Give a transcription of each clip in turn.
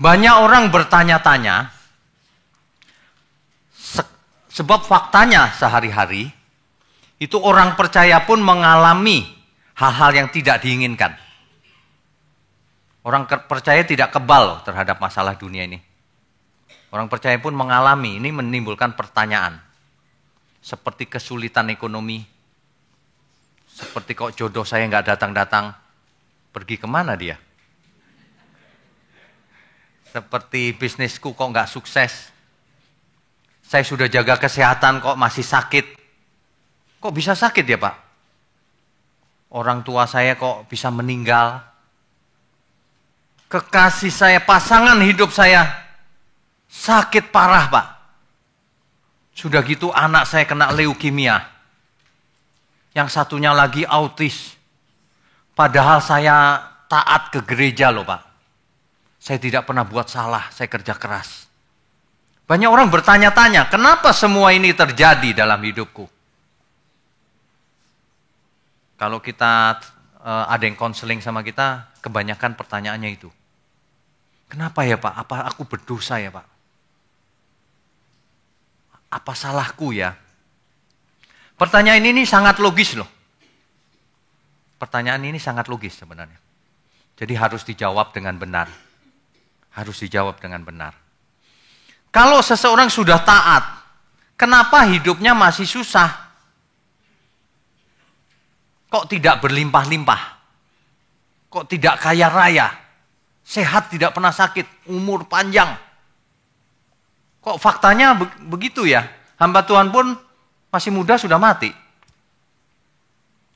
Banyak orang bertanya-tanya, sebab faktanya sehari-hari, itu orang percaya pun mengalami hal-hal yang tidak diinginkan. Orang percaya tidak kebal terhadap masalah dunia ini. Orang percaya pun mengalami, ini menimbulkan pertanyaan. Seperti kesulitan ekonomi, seperti kok jodoh saya nggak datang-datang, pergi kemana dia? Seperti bisnisku kok nggak sukses. Saya sudah jaga kesehatan kok masih sakit. Kok bisa sakit ya Pak? Orang tua saya kok bisa meninggal. Kekasih saya, pasangan hidup saya sakit parah Pak. Sudah gitu anak saya kena leukemia. Yang satunya lagi autis. Padahal saya taat ke gereja loh Pak. Saya tidak pernah buat salah, saya kerja keras. Banyak orang bertanya-tanya, kenapa semua ini terjadi dalam hidupku? Kalau kita ada yang konseling sama kita, kebanyakan pertanyaannya itu. Kenapa ya Pak? Apa aku berdosa ya Pak? Apa salahku ya? Pertanyaan ini sangat logis loh. Pertanyaan ini sangat logis sebenarnya. Jadi harus dijawab dengan benar. Harus dijawab dengan benar. Kalau seseorang sudah taat, kenapa hidupnya masih susah? Kok tidak berlimpah-limpah? Kok tidak kaya raya? Sehat tidak pernah sakit, umur panjang. Kok faktanya begitu ya? Hamba Tuhan pun masih muda sudah mati.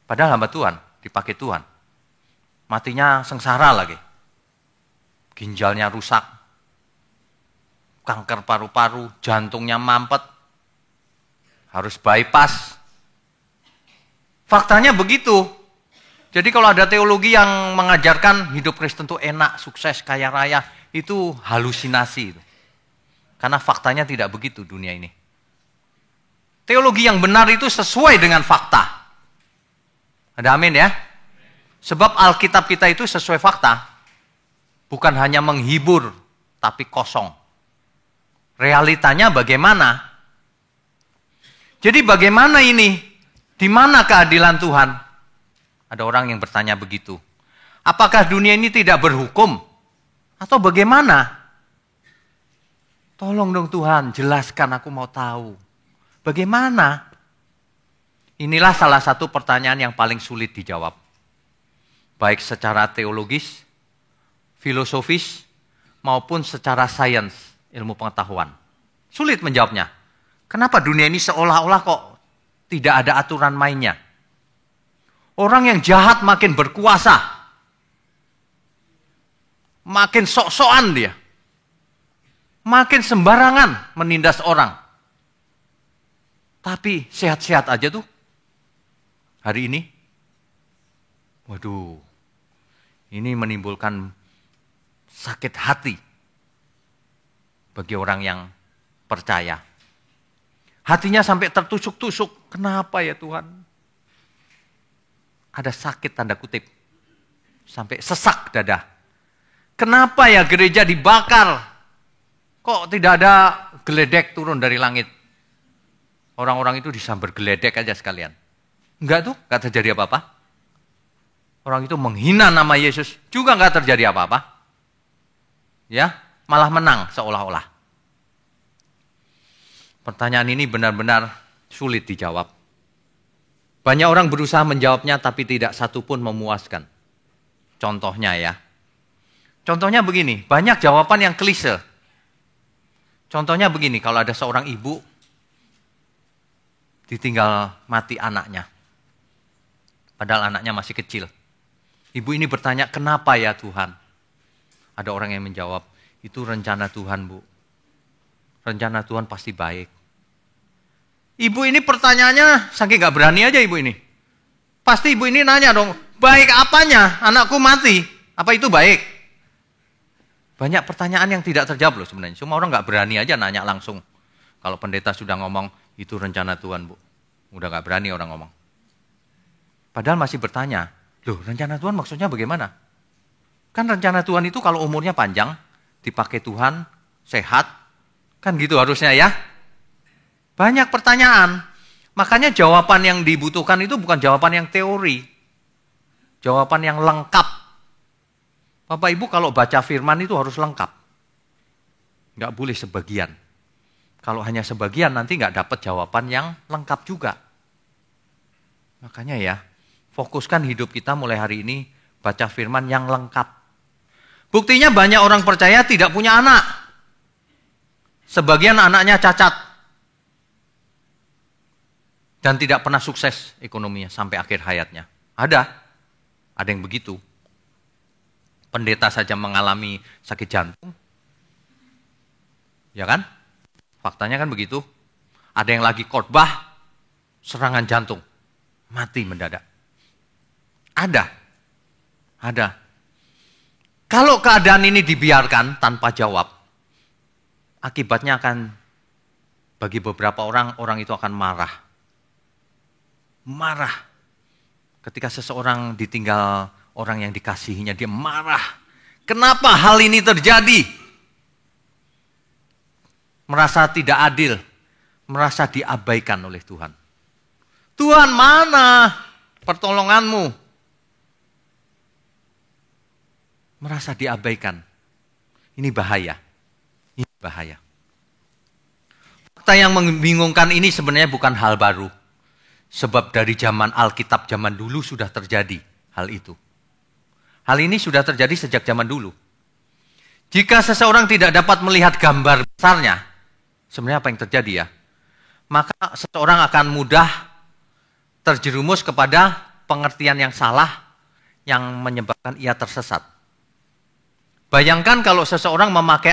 Padahal hamba Tuhan, dipakai Tuhan. Matinya sengsara lagi. Ginjalnya rusak. Kanker paru-paru, jantungnya mampet. Harus bypass. Faktanya begitu. Jadi kalau ada teologi yang mengajarkan hidup Kristen itu enak, sukses, kaya raya, itu halusinasi. Karena faktanya tidak begitu dunia ini. Teologi yang benar itu sesuai dengan fakta. Ada amin ya? Sebab Alkitab kita itu sesuai fakta. Bukan hanya menghibur, tapi kosong. Realitanya bagaimana? Jadi bagaimana ini? Di mana keadilan Tuhan? Ada orang yang bertanya begitu. Apakah dunia ini tidak berhukum? Atau bagaimana? Tolong dong Tuhan, jelaskan, aku mau tahu. Bagaimana? Inilah salah satu pertanyaan yang paling sulit dijawab. Baik secara teologis, filosofis, maupun secara sains, ilmu pengetahuan. Sulit menjawabnya. Kenapa dunia ini seolah-olah kok tidak ada aturan mainnya? Orang yang jahat makin berkuasa. Makin sok-sokan dia. Makin sembarangan menindas orang. Tapi sehat-sehat aja tuh. Hari ini. Waduh. Ini menimbulkan sakit hati bagi orang yang percaya. Hatinya sampai tertusuk-tusuk. Kenapa ya Tuhan? Ada sakit tanda kutip. Sampai sesak dada. Kenapa ya gereja dibakar? Kok tidak ada geledek turun dari langit? Orang-orang itu disambar geledek aja sekalian. Enggak tuh, enggak terjadi apa-apa. Orang itu menghina nama Yesus, juga enggak terjadi apa-apa. Ya, malah menang seolah-olah. Pertanyaan ini benar-benar sulit dijawab. Banyak orang berusaha menjawabnya tapi tidak satu pun memuaskan. Contohnya ya. Contohnya begini, banyak jawaban yang klise. Contohnya begini, kalau ada seorang ibu ditinggal mati anaknya. Padahal anaknya masih kecil. Ibu ini bertanya, kenapa ya Tuhan? Ada orang yang menjawab, itu rencana Tuhan Bu. Rencana Tuhan pasti baik. Ibu ini pertanyaannya, saking gak berani aja ibu ini. Pasti ibu ini nanya dong, baik apanya? Anakku mati, apa itu baik? Banyak pertanyaan yang tidak terjawab loh sebenarnya. Cuma orang gak berani aja nanya langsung. Kalau pendeta sudah ngomong, itu rencana Tuhan Bu. Udah gak berani orang ngomong. Padahal masih bertanya, loh rencana Tuhan maksudnya bagaimana? Kan rencana Tuhan itu kalau umurnya panjang, dipakai Tuhan, sehat, kan gitu harusnya ya. Banyak pertanyaan. Makanya jawaban yang dibutuhkan itu bukan jawaban yang teori. Jawaban yang lengkap. Bapak Ibu kalau baca firman itu harus lengkap. Nggak boleh sebagian. Kalau hanya sebagian nanti nggak dapat jawaban yang lengkap juga. Makanya ya, fokuskan hidup kita mulai hari ini baca firman yang lengkap. Buktinya banyak orang percaya tidak punya anak. Sebagian anaknya cacat. Dan tidak pernah sukses ekonominya sampai akhir hayatnya. Ada yang begitu. Pendeta saja mengalami sakit jantung. Ya kan? Faktanya kan begitu. Ada yang lagi khotbah, serangan jantung. Mati mendadak. Ada. Kalau keadaan ini dibiarkan tanpa jawab, akibatnya akan, bagi beberapa orang itu akan marah. Ketika seseorang ditinggal orang yang dikasihinya, dia marah. Kenapa hal ini terjadi? Merasa tidak adil, merasa diabaikan oleh Tuhan. Tuhan, mana pertolonganmu? Merasa diabaikan. Ini bahaya. Fakta yang membingungkan ini sebenarnya bukan hal baru. Sebab dari zaman Alkitab zaman dulu sudah terjadi hal itu. Hal ini sudah terjadi sejak zaman dulu. Jika seseorang tidak dapat melihat gambar besarnya, sebenarnya apa yang terjadi ya? Maka seseorang akan mudah terjerumus kepada pengertian yang salah yang menyebabkan ia tersesat. Bayangkan kalau seseorang memakai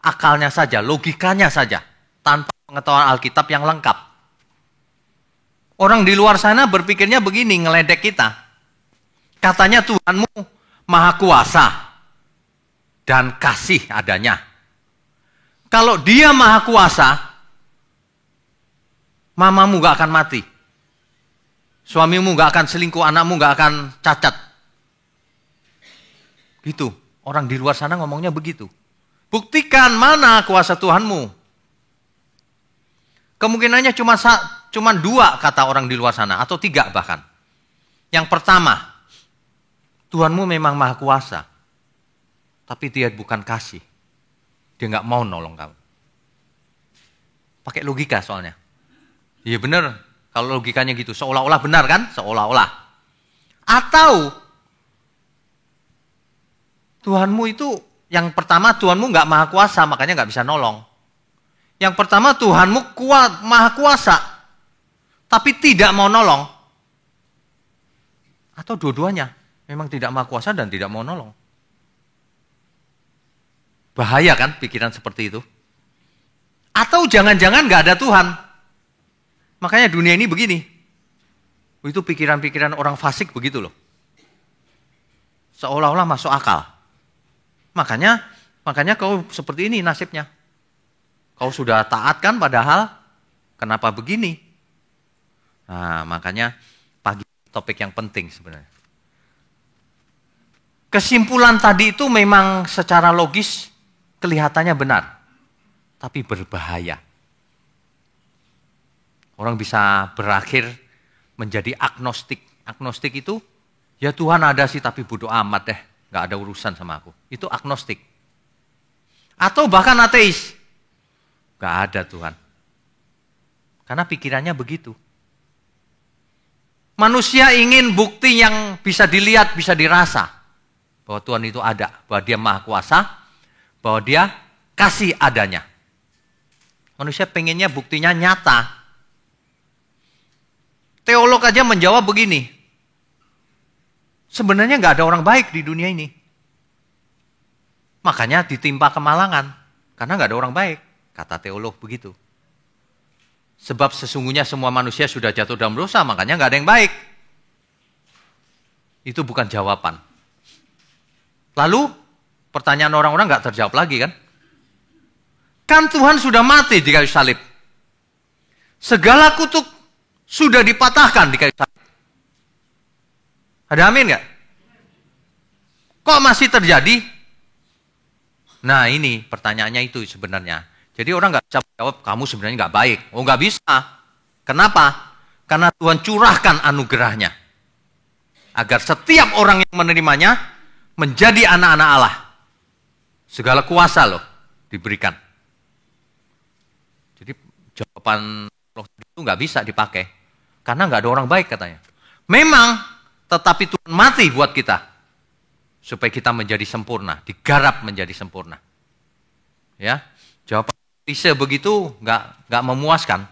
akalnya saja, logikanya saja, tanpa pengetahuan Alkitab yang lengkap. Orang di luar sana berpikirnya begini, ngeledek kita. Katanya Tuhanmu maha kuasa dan kasih adanya. Kalau dia maha kuasa, mamamu gak akan mati. Suamimu gak akan selingkuh, anakmu gak akan cacat. Gitu. Orang di luar sana ngomongnya begitu. Buktikan mana kuasa Tuhanmu. Kemungkinannya cuma 2 kata orang di luar sana, atau 3 bahkan. Yang pertama, Tuhanmu memang maha kuasa, tapi dia bukan kasih. Dia nggak mau nolong kamu. Pakai logika soalnya. Iya benar, kalau logikanya gitu, seolah-olah benar kan? Seolah-olah. Atau, Tuhanmu itu, yang pertama Tuhanmu nggak maha kuasa, makanya nggak bisa nolong. Yang pertama Tuhanmu maha kuasa, tapi tidak mau nolong. Atau dua-duanya, memang tidak maha kuasa dan tidak mau nolong. Bahaya kan pikiran seperti itu. Atau jangan-jangan nggak ada Tuhan. Makanya dunia ini begini. Itu pikiran-pikiran orang fasik begitu loh. Seolah-olah masuk akal. Makanya kau seperti ini nasibnya. Kau sudah taat kan padahal kenapa begini? Nah, makanya pagi topik yang penting sebenarnya. Kesimpulan tadi itu memang secara logis kelihatannya benar, tapi berbahaya. Orang bisa berakhir menjadi agnostik. Agnostik itu, ya Tuhan ada sih tapi bodo amat deh, gak ada urusan sama aku. Itu agnostik. Atau bahkan ateis. Gak ada Tuhan. Karena pikirannya begitu. Manusia ingin bukti yang bisa dilihat, bisa dirasa. Bahwa Tuhan itu ada. Bahwa dia maha kuasa. Bahwa dia kasih adanya. Manusia pengennya buktinya nyata. Teolog aja menjawab begini. Sebenarnya gak ada orang baik di dunia ini. Makanya ditimpa kemalangan. Karena gak ada orang baik. Kata teolog begitu. Sebab sesungguhnya semua manusia sudah jatuh dalam dosa, makanya nggak ada yang baik. Itu bukan jawaban. Lalu pertanyaan orang-orang nggak terjawab lagi kan? Kan Tuhan sudah mati di kayu salib. Segala kutuk sudah dipatahkan di kayu salib. Ada amin nggak? Kok masih terjadi? Nah ini pertanyaannya itu sebenarnya. Jadi orang nggak bisa jawab kamu sebenarnya nggak baik. Oh nggak bisa. Kenapa? Karena Tuhan curahkan anugerahnya. Agar setiap orang yang menerimanya menjadi anak-anak Allah. Segala kuasa loh diberikan. Jadi jawaban roh itu nggak bisa dipakai. Karena nggak ada orang baik katanya. Memang, tetapi Tuhan mati buat kita. Supaya kita menjadi sempurna. Digarap menjadi sempurna. Ya, jawaban klise begitu nggak memuaskan.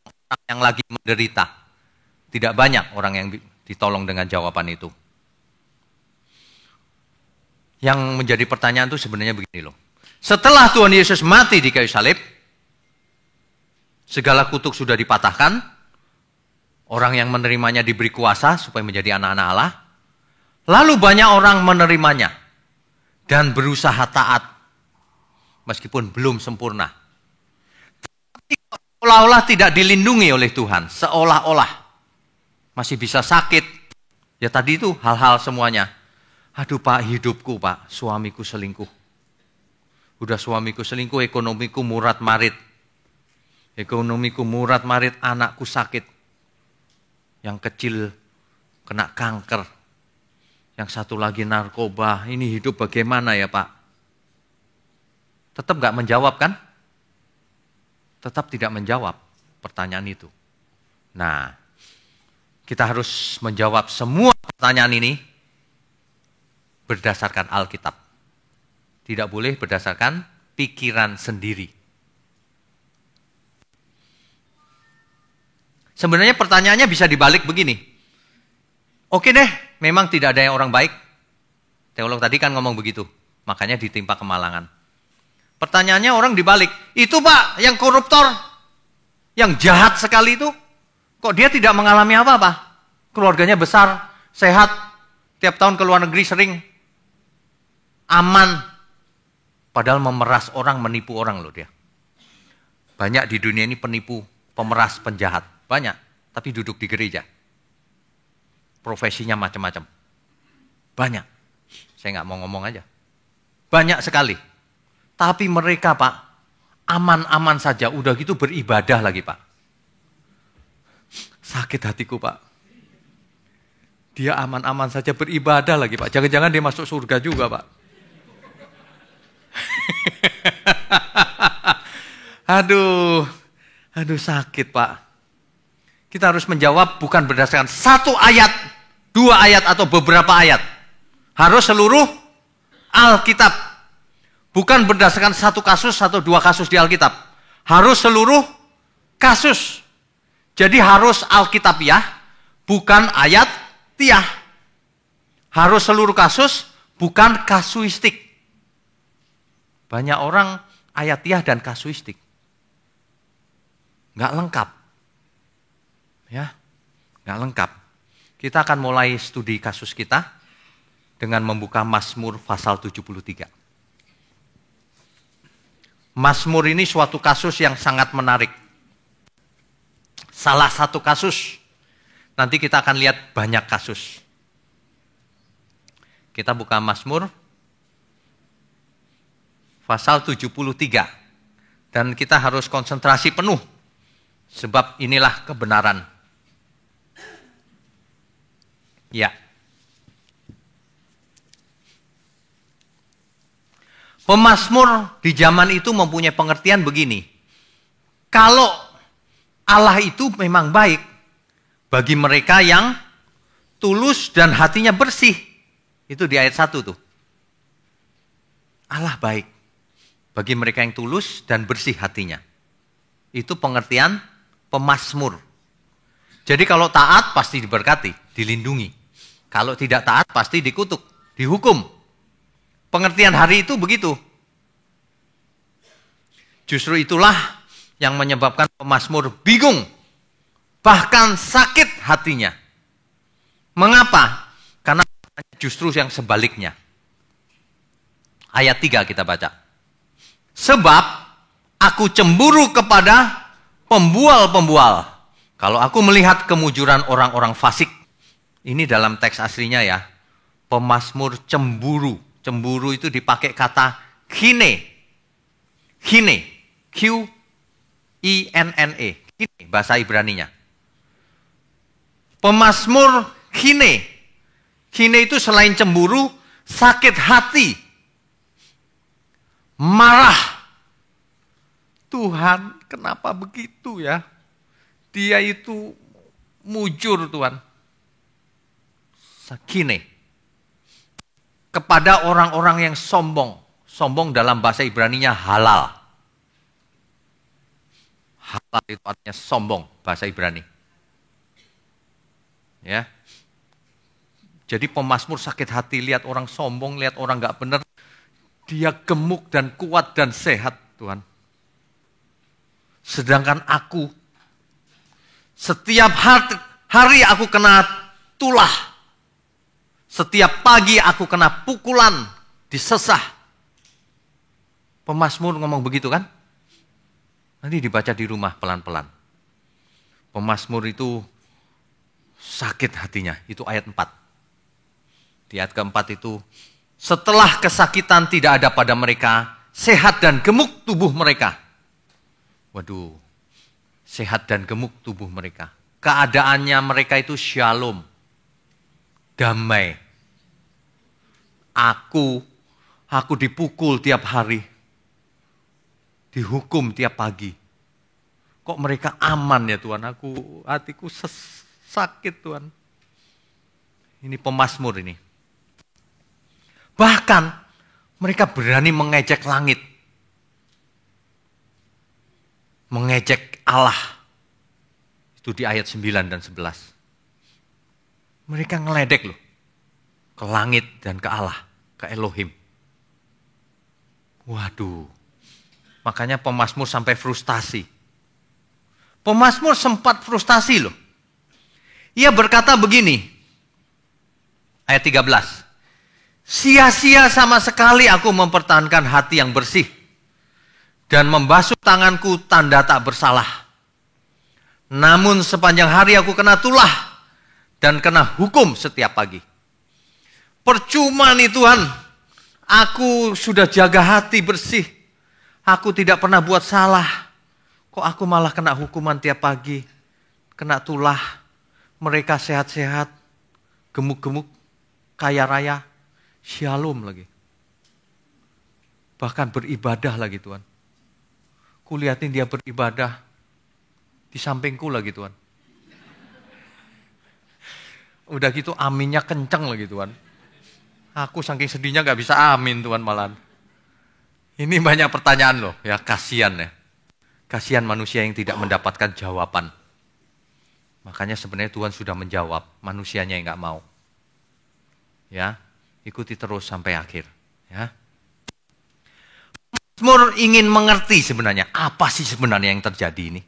Orang yang lagi menderita. Tidak banyak orang yang ditolong dengan jawaban itu. Yang menjadi pertanyaan itu sebenarnya begini loh. Setelah Tuhan Yesus mati di kayu salib, segala kutuk sudah dipatahkan, orang yang menerimanya diberi kuasa supaya menjadi anak-anak Allah, lalu banyak orang menerimanya dan berusaha taat, meskipun belum sempurna. Seolah-olah tidak dilindungi oleh Tuhan, seolah-olah masih bisa sakit. Ya tadi itu hal-hal semuanya. Aduh Pak, hidupku Pak, suamiku selingkuh. Udah suamiku selingkuh, ekonomiku murat-marit. Ekonomiku murat-marit, anakku sakit. Yang kecil kena kanker. Yang satu lagi narkoba. Ini hidup bagaimana ya Pak? Tetap gak menjawab kan? Tetap tidak menjawab pertanyaan itu. Nah, kita harus menjawab semua pertanyaan ini berdasarkan Alkitab. Tidak boleh berdasarkan pikiran sendiri. Sebenarnya pertanyaannya bisa dibalik begini. Oke deh, memang tidak ada yang orang baik. Teolog tadi kan ngomong begitu. Makanya ditimpa kemalangan. Pertanyaannya orang dibalik. Itu Pak, yang koruptor, yang jahat sekali itu, kok dia tidak mengalami apa-apa? Keluarganya besar, sehat, tiap tahun ke luar negeri sering, aman. Padahal memeras orang, menipu orang loh dia. Banyak di dunia ini penipu, pemeras, penjahat. Banyak, tapi duduk di gereja. Profesinya macam-macam. Banyak. Saya nggak mau ngomong aja. Banyak sekali. Tapi mereka Pak, aman-aman saja. Udah gitu beribadah lagi Pak. Sakit hatiku Pak. Dia aman-aman saja beribadah lagi Pak. Jangan-jangan dia masuk surga juga Pak. Aduh sakit Pak. Kita harus menjawab bukan berdasarkan satu ayat, dua ayat atau beberapa ayat. Harus seluruh Alkitab. Bukan berdasarkan satu kasus atau dua kasus di Alkitab. Harus seluruh kasus. Jadi harus Alkitabiah, bukan ayatiah. Harus seluruh kasus, bukan kasuistik. Banyak orang ayatiah dan kasuistik. Nggak lengkap. Ya, nggak lengkap. Kita akan mulai studi kasus kita dengan membuka Mazmur pasal 73. Mazmur ini suatu kasus yang sangat menarik. Salah satu kasus. Nanti kita akan lihat banyak kasus. Kita buka Mazmur pasal 73. Dan kita harus konsentrasi penuh. Sebab inilah kebenaran. Ya. Pemazmur di zaman itu mempunyai pengertian begini. Kalau Allah itu memang baik bagi mereka yang tulus dan hatinya bersih. Itu di ayat 1 tuh. Allah baik bagi mereka yang tulus dan bersih hatinya. Itu pengertian pemazmur. Jadi kalau taat pasti diberkati, dilindungi. Kalau tidak taat pasti dikutuk, dihukum. Pengertian hari itu begitu. Justru itulah yang menyebabkan pemazmur bingung. Bahkan sakit hatinya. Mengapa? Karena justru yang sebaliknya. Ayat 3 kita baca. Sebab aku cemburu kepada pembual-pembual. Kalau aku melihat kemujuran orang-orang fasik. Ini dalam teks aslinya ya. Pemazmur cemburu Cemburu itu dipakai kata khine. Khine. Q-I-N-N-E. Khine bahasa Ibraninya. Pemazmur khine. Khine itu selain cemburu, sakit hati. Marah. Tuhan, kenapa begitu ya? Dia itu mujur, Tuhan. Khine. Kepada orang-orang yang sombong. Sombong dalam bahasa Ibraninya halal. Halal itu artinya sombong, bahasa Ibrani. Ya. Jadi pemazmur sakit hati, lihat orang sombong, lihat orang gak benar. Dia gemuk dan kuat dan sehat, Tuhan. Sedangkan aku, setiap hari aku kena tulah. Setiap pagi aku kena pukulan, disesah. Pemazmur ngomong begitu kan? Nanti dibaca di rumah pelan-pelan. Pemazmur itu sakit hatinya, itu ayat 4. Di ayat keempat itu, setelah kesakitan tidak ada pada mereka, sehat dan gemuk tubuh mereka. Waduh, sehat dan gemuk tubuh mereka. Keadaannya mereka itu shalom, damai. Aku dipukul tiap hari, dihukum tiap pagi. Kok mereka aman ya Tuhan? Hatiku sakit Tuhan. Ini pemazmur ini. Bahkan mereka berani mengejek langit. Mengejek Allah. Itu di ayat 9 dan 11. Mereka ngeledek loh. Ke langit dan ke Allah, ke Elohim. Waduh. Makanya pemazmur sampai frustasi. Pemazmur sempat frustasi loh. Ia berkata begini. Ayat 13. Sia-sia sama sekali aku mempertahankan hati yang bersih. Dan membasuh tanganku tanda tak bersalah. Namun sepanjang hari aku kena tulah. Dan kena hukum setiap pagi. Percuma nih Tuhan. Aku sudah jaga hati bersih. Aku tidak pernah buat salah. Kok aku malah kena hukuman tiap pagi. Kena tulah. Mereka sehat-sehat. Gemuk-gemuk. Kaya raya. Shalom lagi. Bahkan beribadah lagi Tuhan. Kulihatin dia beribadah. Di sampingku lagi Tuhan. Udah gitu aminnya kenceng lagi Tuhan. Aku saking sedihnya gak bisa amin Tuhan malam. Ini banyak pertanyaan loh. Ya kasihan ya. Kasihan manusia yang tidak mendapatkan jawaban. Makanya sebenarnya Tuhan sudah menjawab. Manusianya yang gak mau. Ya, ikuti terus sampai akhir. Ya. Mazmur ingin mengerti sebenarnya. Apa sih sebenarnya yang terjadi ini?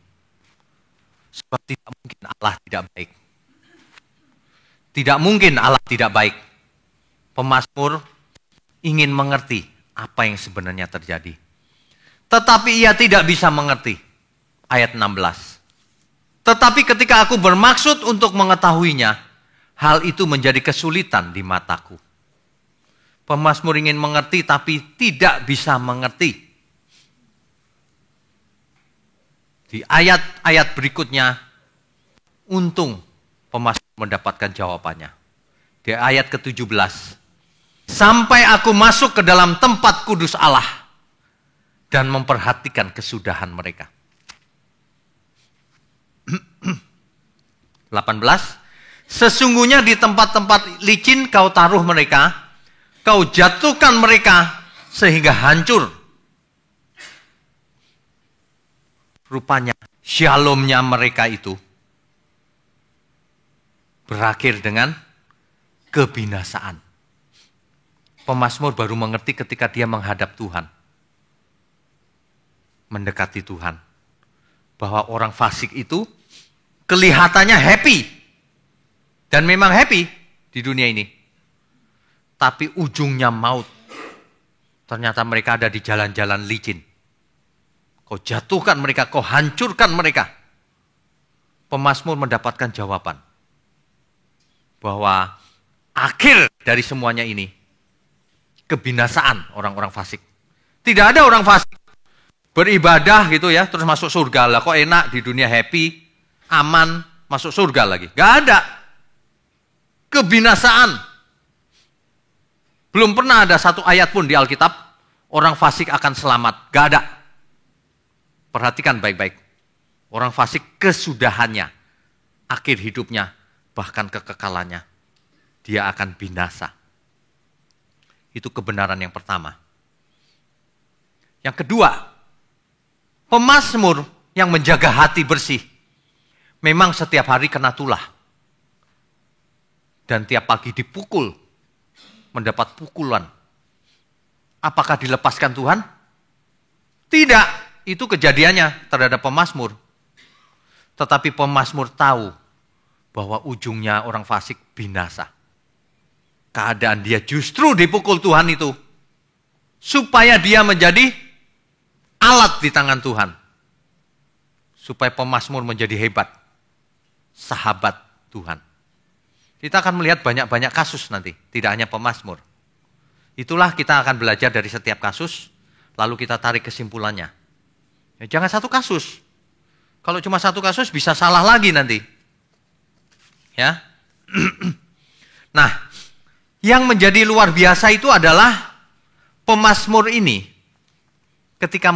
Sebab tidak mungkin Allah tidak baik. Tidak mungkin Allah tidak baik. Pemazmur ingin mengerti apa yang sebenarnya terjadi. Tetapi ia tidak bisa mengerti. Ayat 16. Tetapi ketika aku bermaksud untuk mengetahuinya, hal itu menjadi kesulitan di mataku. Pemazmur ingin mengerti tapi tidak bisa mengerti. Di ayat-ayat berikutnya, untung pemazmur mendapatkan jawabannya. Di ayat ke-17. Sampai aku masuk ke dalam tempat kudus Allah dan memperhatikan kesudahan mereka. 18. Sesungguhnya di tempat-tempat licin kau taruh mereka, kau jatuhkan mereka sehingga hancur. Rupanya shalomnya mereka itu berakhir dengan kebinasaan. Pemazmur baru mengerti ketika dia menghadap Tuhan. Mendekati Tuhan. Bahwa orang fasik itu kelihatannya happy. Dan memang happy di dunia ini. Tapi ujungnya maut. Ternyata mereka ada di jalan-jalan licin. Kau jatuhkan mereka, kau hancurkan mereka. Pemazmur mendapatkan jawaban. Bahwa akhir dari semuanya ini kebinasaan orang-orang fasik. Tidak ada orang fasik beribadah gitu ya, terus masuk surga. Lah kok enak di dunia happy, aman, masuk surga lagi. Gak ada. Kebinasaan. Belum pernah ada satu ayat pun di Alkitab, orang fasik akan selamat. Gak ada. Perhatikan baik-baik. Orang fasik kesudahannya, akhir hidupnya, bahkan kekekalannya, dia akan binasa. Itu kebenaran yang pertama. Yang kedua, pemazmur yang menjaga hati bersih, memang setiap hari kena tulah. Dan tiap pagi dipukul, mendapat pukulan. Apakah dilepaskan Tuhan? Tidak, itu kejadiannya terhadap pemazmur. Tetapi pemazmur tahu bahwa ujungnya orang fasik binasa. Keadaan dia justru dipukul Tuhan itu, supaya dia menjadi alat di tangan Tuhan. Supaya pemazmur menjadi hebat, sahabat Tuhan. Kita akan melihat banyak-banyak kasus nanti, tidak hanya pemazmur. Itulah kita akan belajar dari setiap kasus, lalu kita tarik kesimpulannya. Ya, jangan satu kasus. Kalau cuma satu kasus bisa salah lagi nanti. Ya. Nah, yang menjadi luar biasa itu adalah pemazmur ini ketika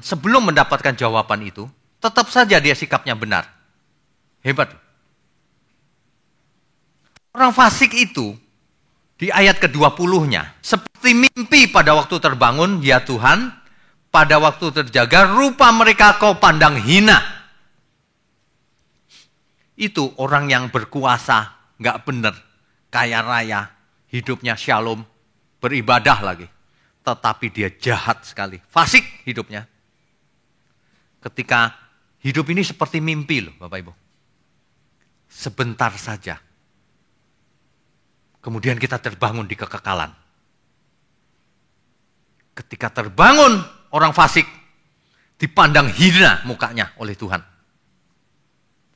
sebelum mendapatkan jawaban itu, tetap saja dia sikapnya benar. Hebat. Orang fasik itu, di ayat ke-20-nya, seperti mimpi pada waktu terbangun, ya Tuhan, pada waktu terjaga, rupa mereka kau pandang hina. Itu orang yang berkuasa, gak benar, kaya raya, hidupnya shalom, beribadah lagi. Tetapi dia jahat sekali, fasik hidupnya. Ketika hidup ini seperti mimpi loh Bapak Ibu. Sebentar saja. Kemudian kita terbangun di kekekalan. Ketika terbangun orang fasik, dipandang hina mukanya oleh Tuhan.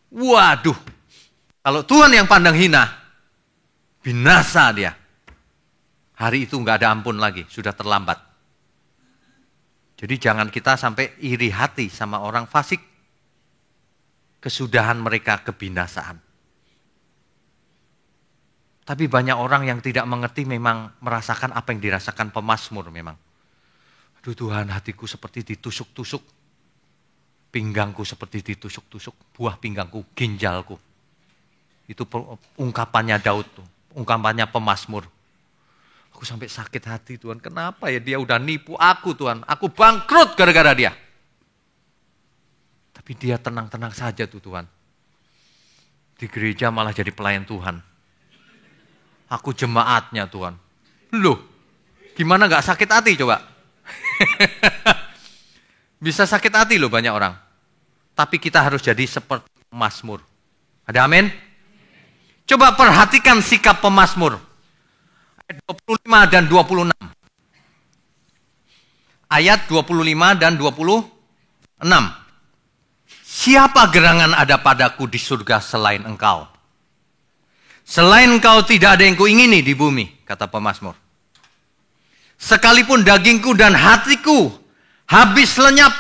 Waduh, kalau Tuhan yang pandang hina, binasa dia. Hari itu nggak ada ampun lagi, sudah terlambat. Jadi jangan kita sampai iri hati sama orang fasik. Kesudahan mereka kebinasaan. Tapi banyak orang yang tidak mengerti memang merasakan apa yang dirasakan pemazmur memang. Aduh Tuhan, hatiku seperti ditusuk-tusuk. Pinggangku seperti ditusuk-tusuk. Buah pinggangku, ginjalku. Itu ungkapannya Daud tuh. Ungkapannya pemazmur. Aku sampai sakit hati Tuhan. Kenapa ya dia udah nipu aku Tuhan. Aku bangkrut gara-gara dia. Tapi dia tenang-tenang saja tuh Tuhan. Di gereja malah jadi pelayan Tuhan. Aku jemaatnya Tuhan. Loh, gimana gak sakit hati coba? Bisa sakit hati loh banyak orang. Tapi kita harus jadi seperti pemazmur. Ada amin? Coba perhatikan sikap pemazmur. Ayat 25 dan 26. Ayat 25 dan 26. Siapa gerangan ada padaku di surga selain engkau? Selain engkau tidak ada yang kuingini di bumi, kata pemazmur. Sekalipun dagingku dan hatiku habis lenyap,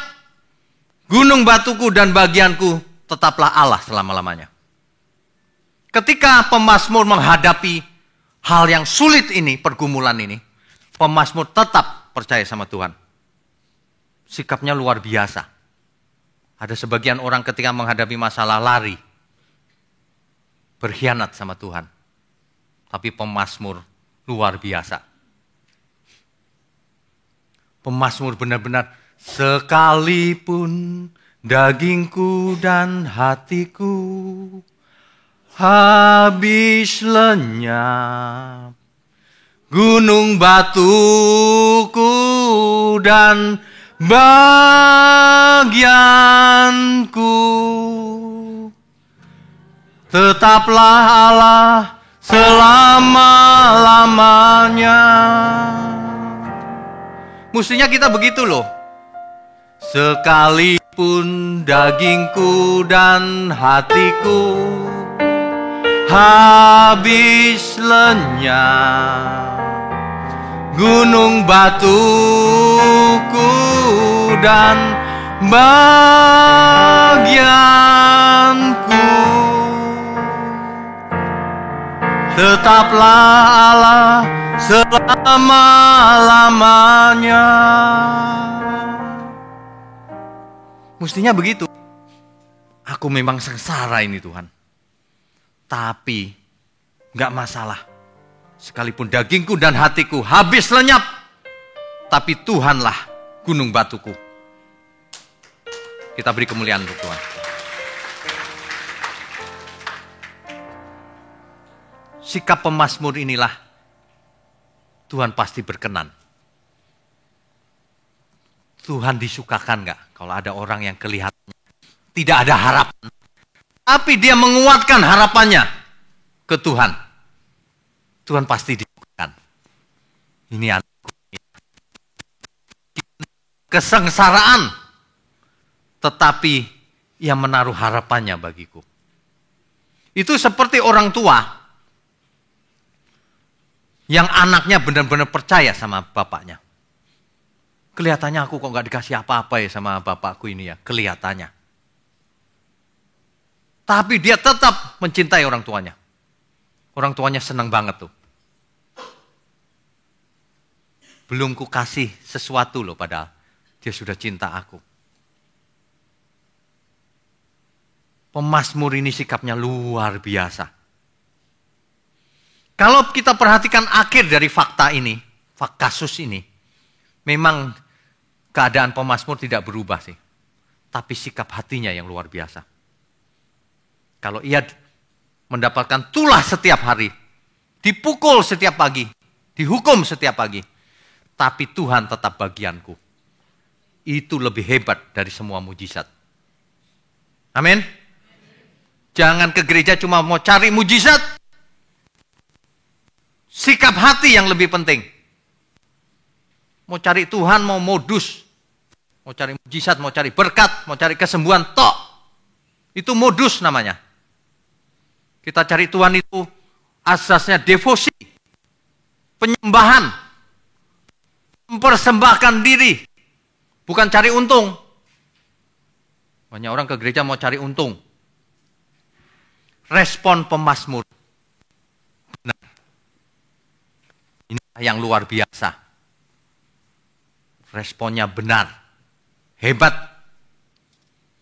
gunung batuku dan bagianku tetaplah Allah selama-lamanya. Ketika pemazmur menghadapi hal yang sulit ini, pergumulan ini, pemazmur tetap percaya sama Tuhan. Sikapnya luar biasa. Ada sebagian orang ketika menghadapi masalah lari. Berkhianat sama Tuhan. Tapi pemazmur luar biasa. Pemazmur benar-benar, sekalipun dagingku dan hatiku habis lenyap, gunung batuku dan bagianku tetaplah Allah selama-lamanya. Mestinya kita begitu loh. Sekalipun dagingku dan hatiku habis lenyap, gunung batuku dan bagianku. Tetaplah Allah selama-lamanya. Mestinya begitu. Aku memang sengsara ini Tuhan. Tapi gak masalah. Sekalipun dagingku dan hatiku habis lenyap, tapi Tuhanlah gunung batuku. Kita beri kemuliaan untuk Tuhan. Sikap pemazmur inilah Tuhan pasti berkenan. Tuhan disukakan gak kalau ada orang yang kelihatannya tidak ada harapan, tapi dia menguatkan harapannya ke Tuhan. Tuhan pasti disukakan. Ini anakku. Kesengsaraan, tetapi ia menaruh harapannya bagiku. Itu seperti orang tua yang anaknya benar-benar percaya sama bapaknya. Kelihatannya aku kok gak dikasih apa-apa ya sama bapakku ini ya, kelihatannya. Tapi dia tetap mencintai orang tuanya. Orang tuanya senang banget tuh. Belum ku kasih sesuatu loh padahal dia sudah cinta aku. Pemazmur ini sikapnya luar biasa. Kalau kita perhatikan akhir dari fakta ini, kasus ini, memang keadaan pemazmur tidak berubah sih. Tapi sikap hatinya yang luar biasa. Kalau ia mendapatkan tulah setiap hari, dipukul setiap pagi, dihukum setiap pagi, tapi Tuhan tetap bagianku. Itu lebih hebat dari semua mujizat. Amin. Jangan ke gereja cuma mau cari mujizat. Sikap hati yang lebih penting. Mau cari Tuhan, mau modus. Mau cari mujizat, mau cari berkat, mau cari kesembuhan, tok. Itu modus namanya. Kita cari Tuhan itu asasnya devosi, penyembahan, mempersembahkan diri, bukan cari untung. Banyak orang ke gereja mau cari untung. Respon pemazmur benar. Ini yang luar biasa. Responnya benar, hebat.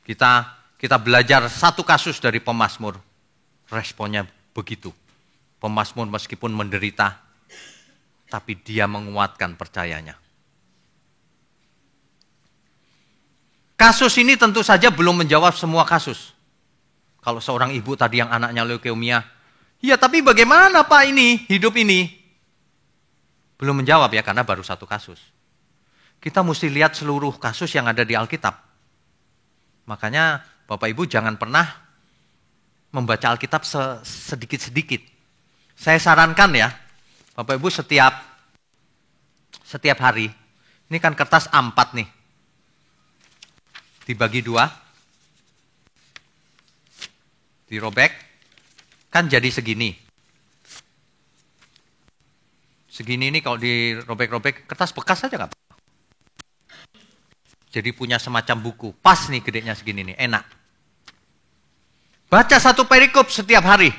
Kita belajar satu kasus dari pemazmur. Responnya begitu. Pemazmur meskipun menderita, tapi dia menguatkan percayanya. Kasus ini tentu saja belum menjawab semua kasus. Kalau seorang ibu tadi yang anaknya leukemia, ya tapi bagaimana Pak ini, hidup ini? Belum menjawab ya, karena baru satu kasus. Kita mesti lihat seluruh kasus yang ada di Alkitab. Makanya Bapak Ibu jangan pernah membaca Alkitab sedikit-sedikit. Saya sarankan ya, Bapak Ibu setiap hari, ini kan kertas A4 nih, dibagi 2, dirobek, kan jadi segini. Segini ini kalau dirobek-robek, kertas bekas aja nggak apa-apa. Jadi punya semacam buku, pas nih gedenya segini nih, enak. Baca satu perikop setiap hari.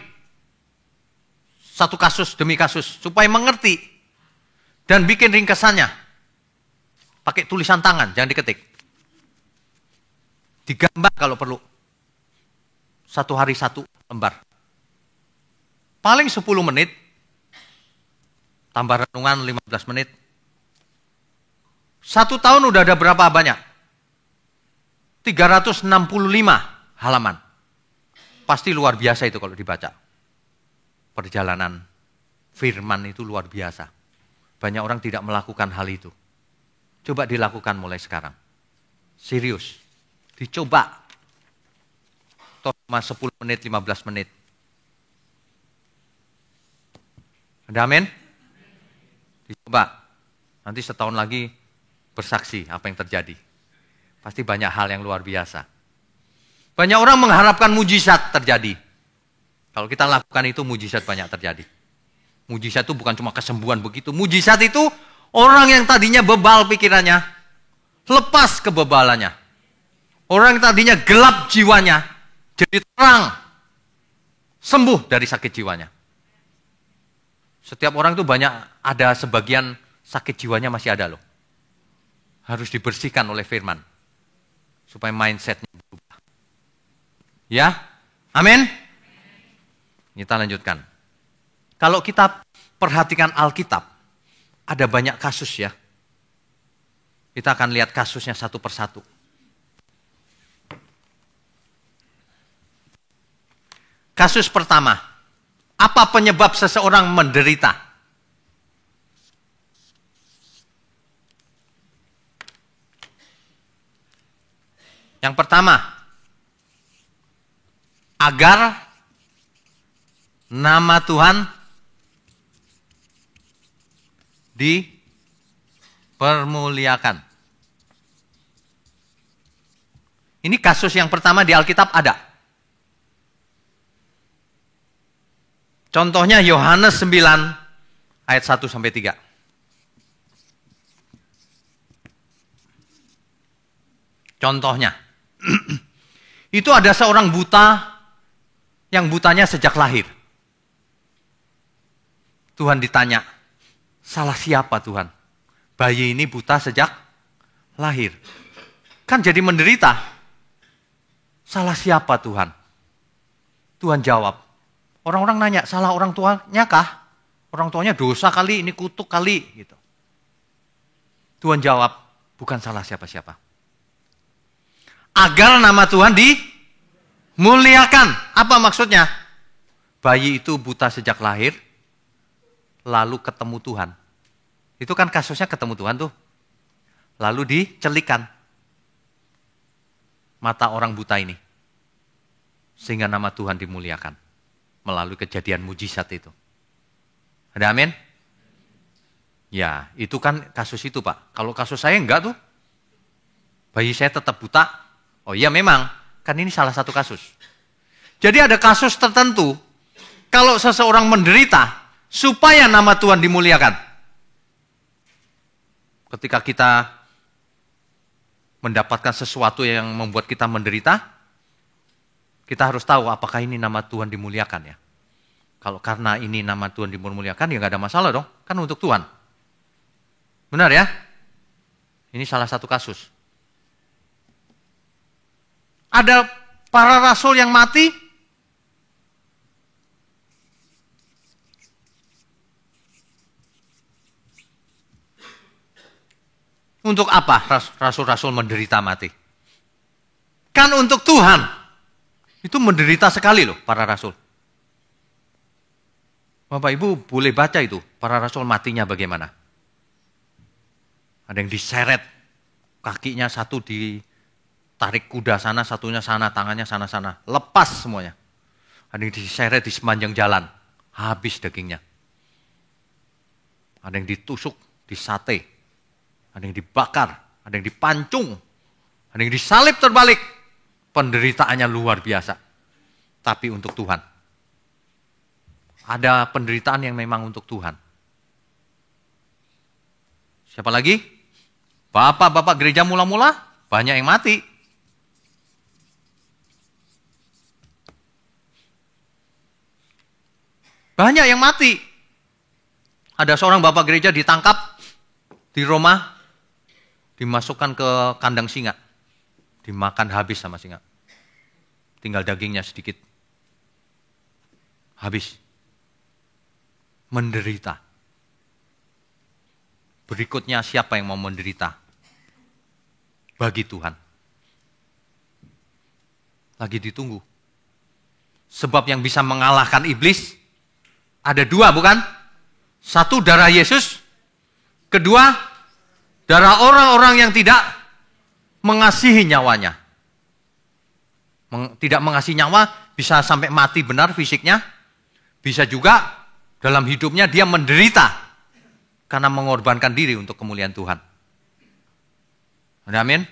Satu kasus demi kasus. Supaya mengerti. Dan bikin ringkesannya. Pakai tulisan tangan, jangan diketik. Digambar kalau perlu. Satu hari satu lembar. Paling 10 menit. Tambah renungan 15 menit. 1 tahun udah ada berapa banyak? 365 halaman. Pasti luar biasa itu kalau dibaca. Perjalanan firman itu luar biasa. Banyak orang tidak melakukan hal itu. Coba dilakukan mulai sekarang. Serius. Dicoba. Toh cuma 10 menit, 15 menit. Ada amin? Dicoba. Nanti setahun lagi bersaksi apa yang terjadi. Pasti banyak hal yang luar biasa. Banyak orang mengharapkan mujizat terjadi. Kalau kita lakukan itu, mujizat banyak terjadi. Mujizat itu bukan cuma kesembuhan begitu. Mujizat itu Orang yang tadinya bebal pikirannya, lepas kebebalannya. Orang yang tadinya gelap jiwanya, jadi terang. Sembuh dari sakit jiwanya. Setiap orang itu banyak, ada sebagian sakit jiwanya masih ada loh. Harus dibersihkan oleh firman. Supaya mindsetnya berubah. Ya, amin. Kita lanjutkan. Kalau kita perhatikan Alkitab, ada banyak kasus ya. Kita akan lihat kasusnya satu persatu. Kasus pertama, apa penyebab seseorang menderita? Yang pertama, agar nama Tuhan dipermuliakan. Ini kasus yang pertama di Alkitab ada. Contohnya Yohanes 9 ayat 1 sampai 3. Contohnya, itu ada seorang buta yang butanya sejak lahir. Tuhan ditanya, salah siapa Tuhan? Bayi ini buta sejak lahir. Kan jadi menderita. Salah siapa Tuhan? Tuhan jawab. Orang-orang nanya, salah orang tuanya kah? Orang tuanya dosa kali, ini kutuk kali. Gitu. Tuhan jawab, bukan salah siapa-siapa. Agar nama Tuhan dimuliakan. Apa maksudnya? Bayi itu buta sejak lahir, lalu ketemu Tuhan. Itu kan kasusnya ketemu Tuhan tuh. Lalu dicelikan mata orang buta ini. Sehingga nama Tuhan dimuliakan. Melalui kejadian mujizat itu. Ada amin? Ya, itu kan kasus itu Pak. Kalau kasus saya enggak tuh. Bayi saya tetap buta. Oh iya memang, kan ini salah satu kasus. Jadi ada kasus tertentu. Kalau seseorang menderita, supaya nama Tuhan dimuliakan. Ketika kita mendapatkan sesuatu yang membuat kita menderita, kita harus tahu apakah ini nama Tuhan dimuliakan ya. Kalau karena ini nama Tuhan dimuliakan ya nggak ada masalah dong. Kan untuk Tuhan. Benar ya? Ini salah satu kasus. Ada para rasul yang mati. Untuk apa rasul-rasul menderita mati? Kan untuk Tuhan. Itu menderita sekali loh para rasul. Bapak Ibu boleh baca itu, para rasul matinya bagaimana. Ada yang diseret, kakinya satu ditarik kuda sana, satunya sana, tangannya sana-sana. Lepas semuanya. Ada yang diseret di sepanjang jalan, habis dagingnya. Ada yang ditusuk, disate. Ada yang dibakar, ada yang dipancung. Ada yang disalib terbalik. Penderitaannya luar biasa. Tapi untuk Tuhan. Ada penderitaan yang memang untuk Tuhan. Siapa lagi? Bapak-bapak gereja mula-mula, banyak yang mati. Banyak yang mati. Ada seorang bapak gereja ditangkap di Roma, dimasukkan ke kandang singa. Dimakan habis sama singa. Tinggal dagingnya sedikit. Habis. Menderita. Berikutnya siapa yang mau menderita? Bagi Tuhan. Lagi ditunggu. Sebab yang bisa mengalahkan iblis ada dua bukan? Satu darah Yesus. Kedua darah orang-orang yang tidak mengasihi nyawanya. Tidak mengasihi nyawa, bisa sampai mati benar fisiknya. Bisa juga dalam hidupnya dia menderita. Karena mengorbankan diri untuk kemuliaan Tuhan. Amin.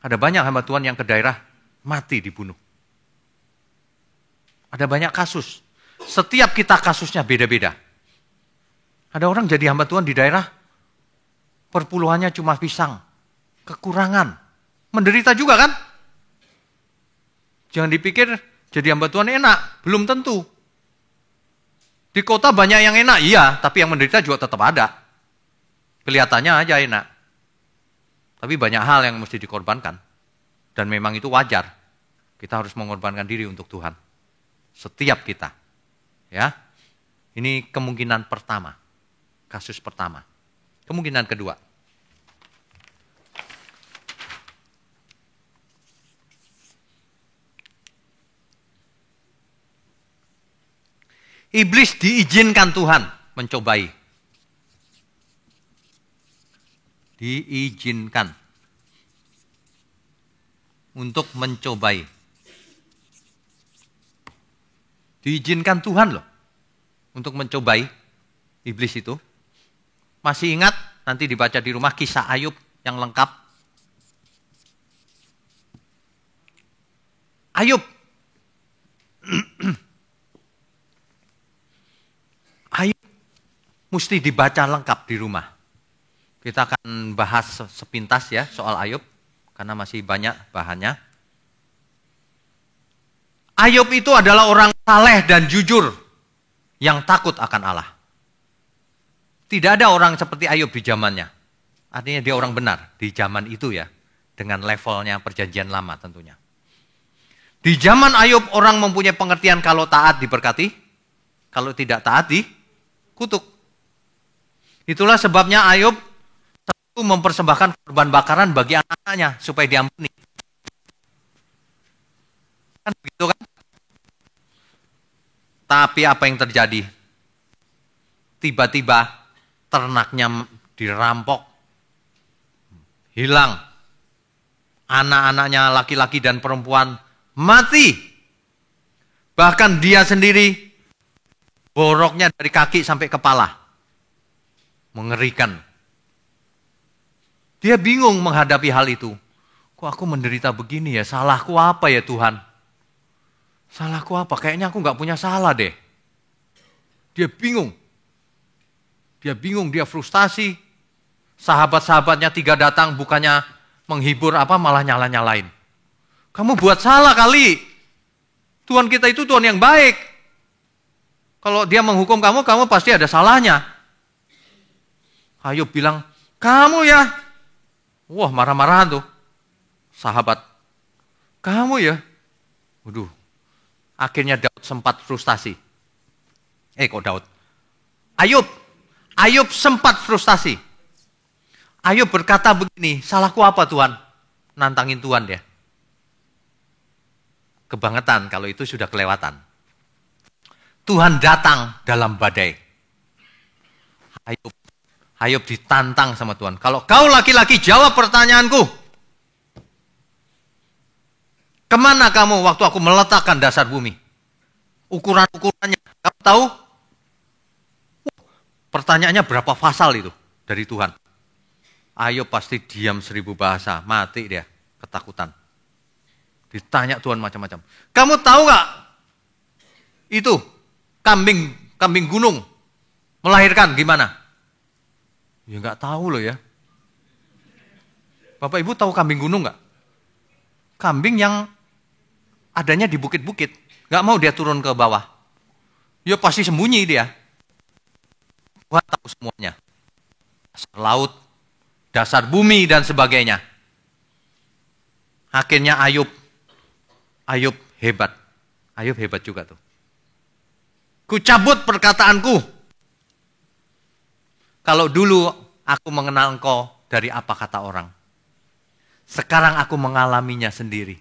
Ada banyak hamba Tuhan yang ke daerah mati dibunuh. Ada banyak kasus. Setiap kita kasusnya beda-beda. Ada orang jadi hamba Tuhan di daerah, perpuluhannya cuma pisang. Kekurangan. Menderita juga kan? Jangan dipikir jadi hamba Tuhan enak, belum tentu. Di kota banyak yang enak, iya, tapi yang menderita juga tetap ada. Kelihatannya aja enak. Tapi banyak hal yang mesti dikorbankan. Dan memang itu wajar. Kita harus mengorbankan diri untuk Tuhan. Setiap kita. Ya. Ini kemungkinan pertama. Kasus pertama. Kemungkinan kedua. Iblis diizinkan Tuhan mencobai. Diizinkan untuk mencobai. Diizinkan Tuhan loh untuk mencobai iblis itu. Masih ingat nanti dibaca di rumah kisah Ayub yang lengkap. Ayub. Ayub mesti dibaca lengkap di rumah. Kita akan bahas sepintas ya soal Ayub, karena masih banyak bahannya. Ayub itu adalah orang saleh dan jujur yang takut akan Allah. Tidak ada orang seperti Ayub di zamannya. Artinya dia orang benar di zaman itu ya, dengan levelnya perjanjian lama tentunya. Di zaman Ayub orang mempunyai pengertian kalau taat diberkati, kalau tidak taat dikutuk. Itulah sebabnya Ayub mempersembahkan korban bakaran bagi anak-anaknya supaya diampuni. Kan begitu kan? Tapi apa yang terjadi? Tiba-tiba ternaknya dirampok, hilang. Anak-anaknya laki-laki dan perempuan mati. Bahkan dia sendiri boroknya dari kaki sampai kepala. Mengerikan. Dia bingung menghadapi hal itu. Kok aku menderita begini ya? Salahku apa ya Tuhan? Salahku apa? Kayaknya aku nggak punya salah deh. Dia bingung. Dia frustasi. Sahabat-sahabatnya 3 datang bukannya menghibur apa malah nyala-nyalain. Kamu buat salah kali. Tuhan kita itu Tuhan yang baik. Kalau dia menghukum kamu, kamu pasti ada salahnya. Ayub bilang, kamu ya. Wah, marah-marahan tuh. Sahabat. Kamu ya. Waduh. Akhirnya Daud sempat frustasi. Kok Daud? Ayub sempat frustasi. Ayub berkata begini, salahku apa Tuhan? Nantangin Tuhan dia. Kebangetan kalau itu sudah kelewatan. Tuhan datang dalam badai. Ayub ditantang sama Tuhan. Kalau kau laki-laki jawab pertanyaanku. Kemana kamu waktu aku meletakkan dasar bumi? Ukuran-ukurannya. Kamu tahu? Pertanyaannya berapa pasal itu dari Tuhan? Ayub pasti diam 1000 bahasa. Mati dia. Ketakutan. Ditanya Tuhan macam-macam. Kamu tahu gak? Itu. Kambing gunung. Melahirkan gimana? Ya nggak tahu loh ya. Bapak Ibu tahu kambing gunung nggak? Kambing yang adanya di bukit-bukit. Nggak mau dia turun ke bawah. Ya pasti sembunyi dia. Tuhan tahu semuanya. Dasar laut, dasar bumi dan sebagainya. Akhirnya Ayub hebat. Ayub hebat juga tuh. Ku cabut perkataanku. Kalau dulu aku mengenal engkau dari apa kata orang. Sekarang aku mengalaminya sendiri.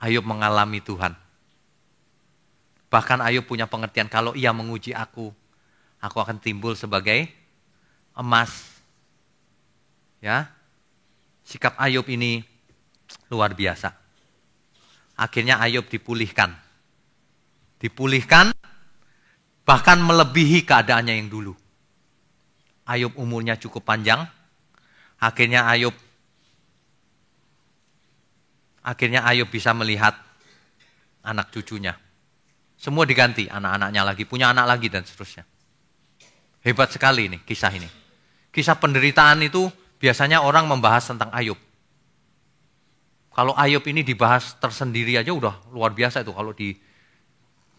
Ayub mengalami Tuhan. Bahkan Ayub punya pengertian kalau ia menguji aku akan timbul sebagai emas. Ya. Sikap Ayub ini luar biasa. Akhirnya Ayub dipulihkan. Dipulihkan bahkan melebihi keadaannya yang dulu. Ayub umurnya cukup panjang. Akhirnya Ayub bisa melihat anak cucunya. Semua diganti, anak-anaknya lagi, punya anak lagi dan seterusnya. Hebat sekali ini, kisah ini. Kisah penderitaan itu biasanya orang membahas tentang Ayub. Kalau Ayub ini dibahas tersendiri aja udah luar biasa itu kalau di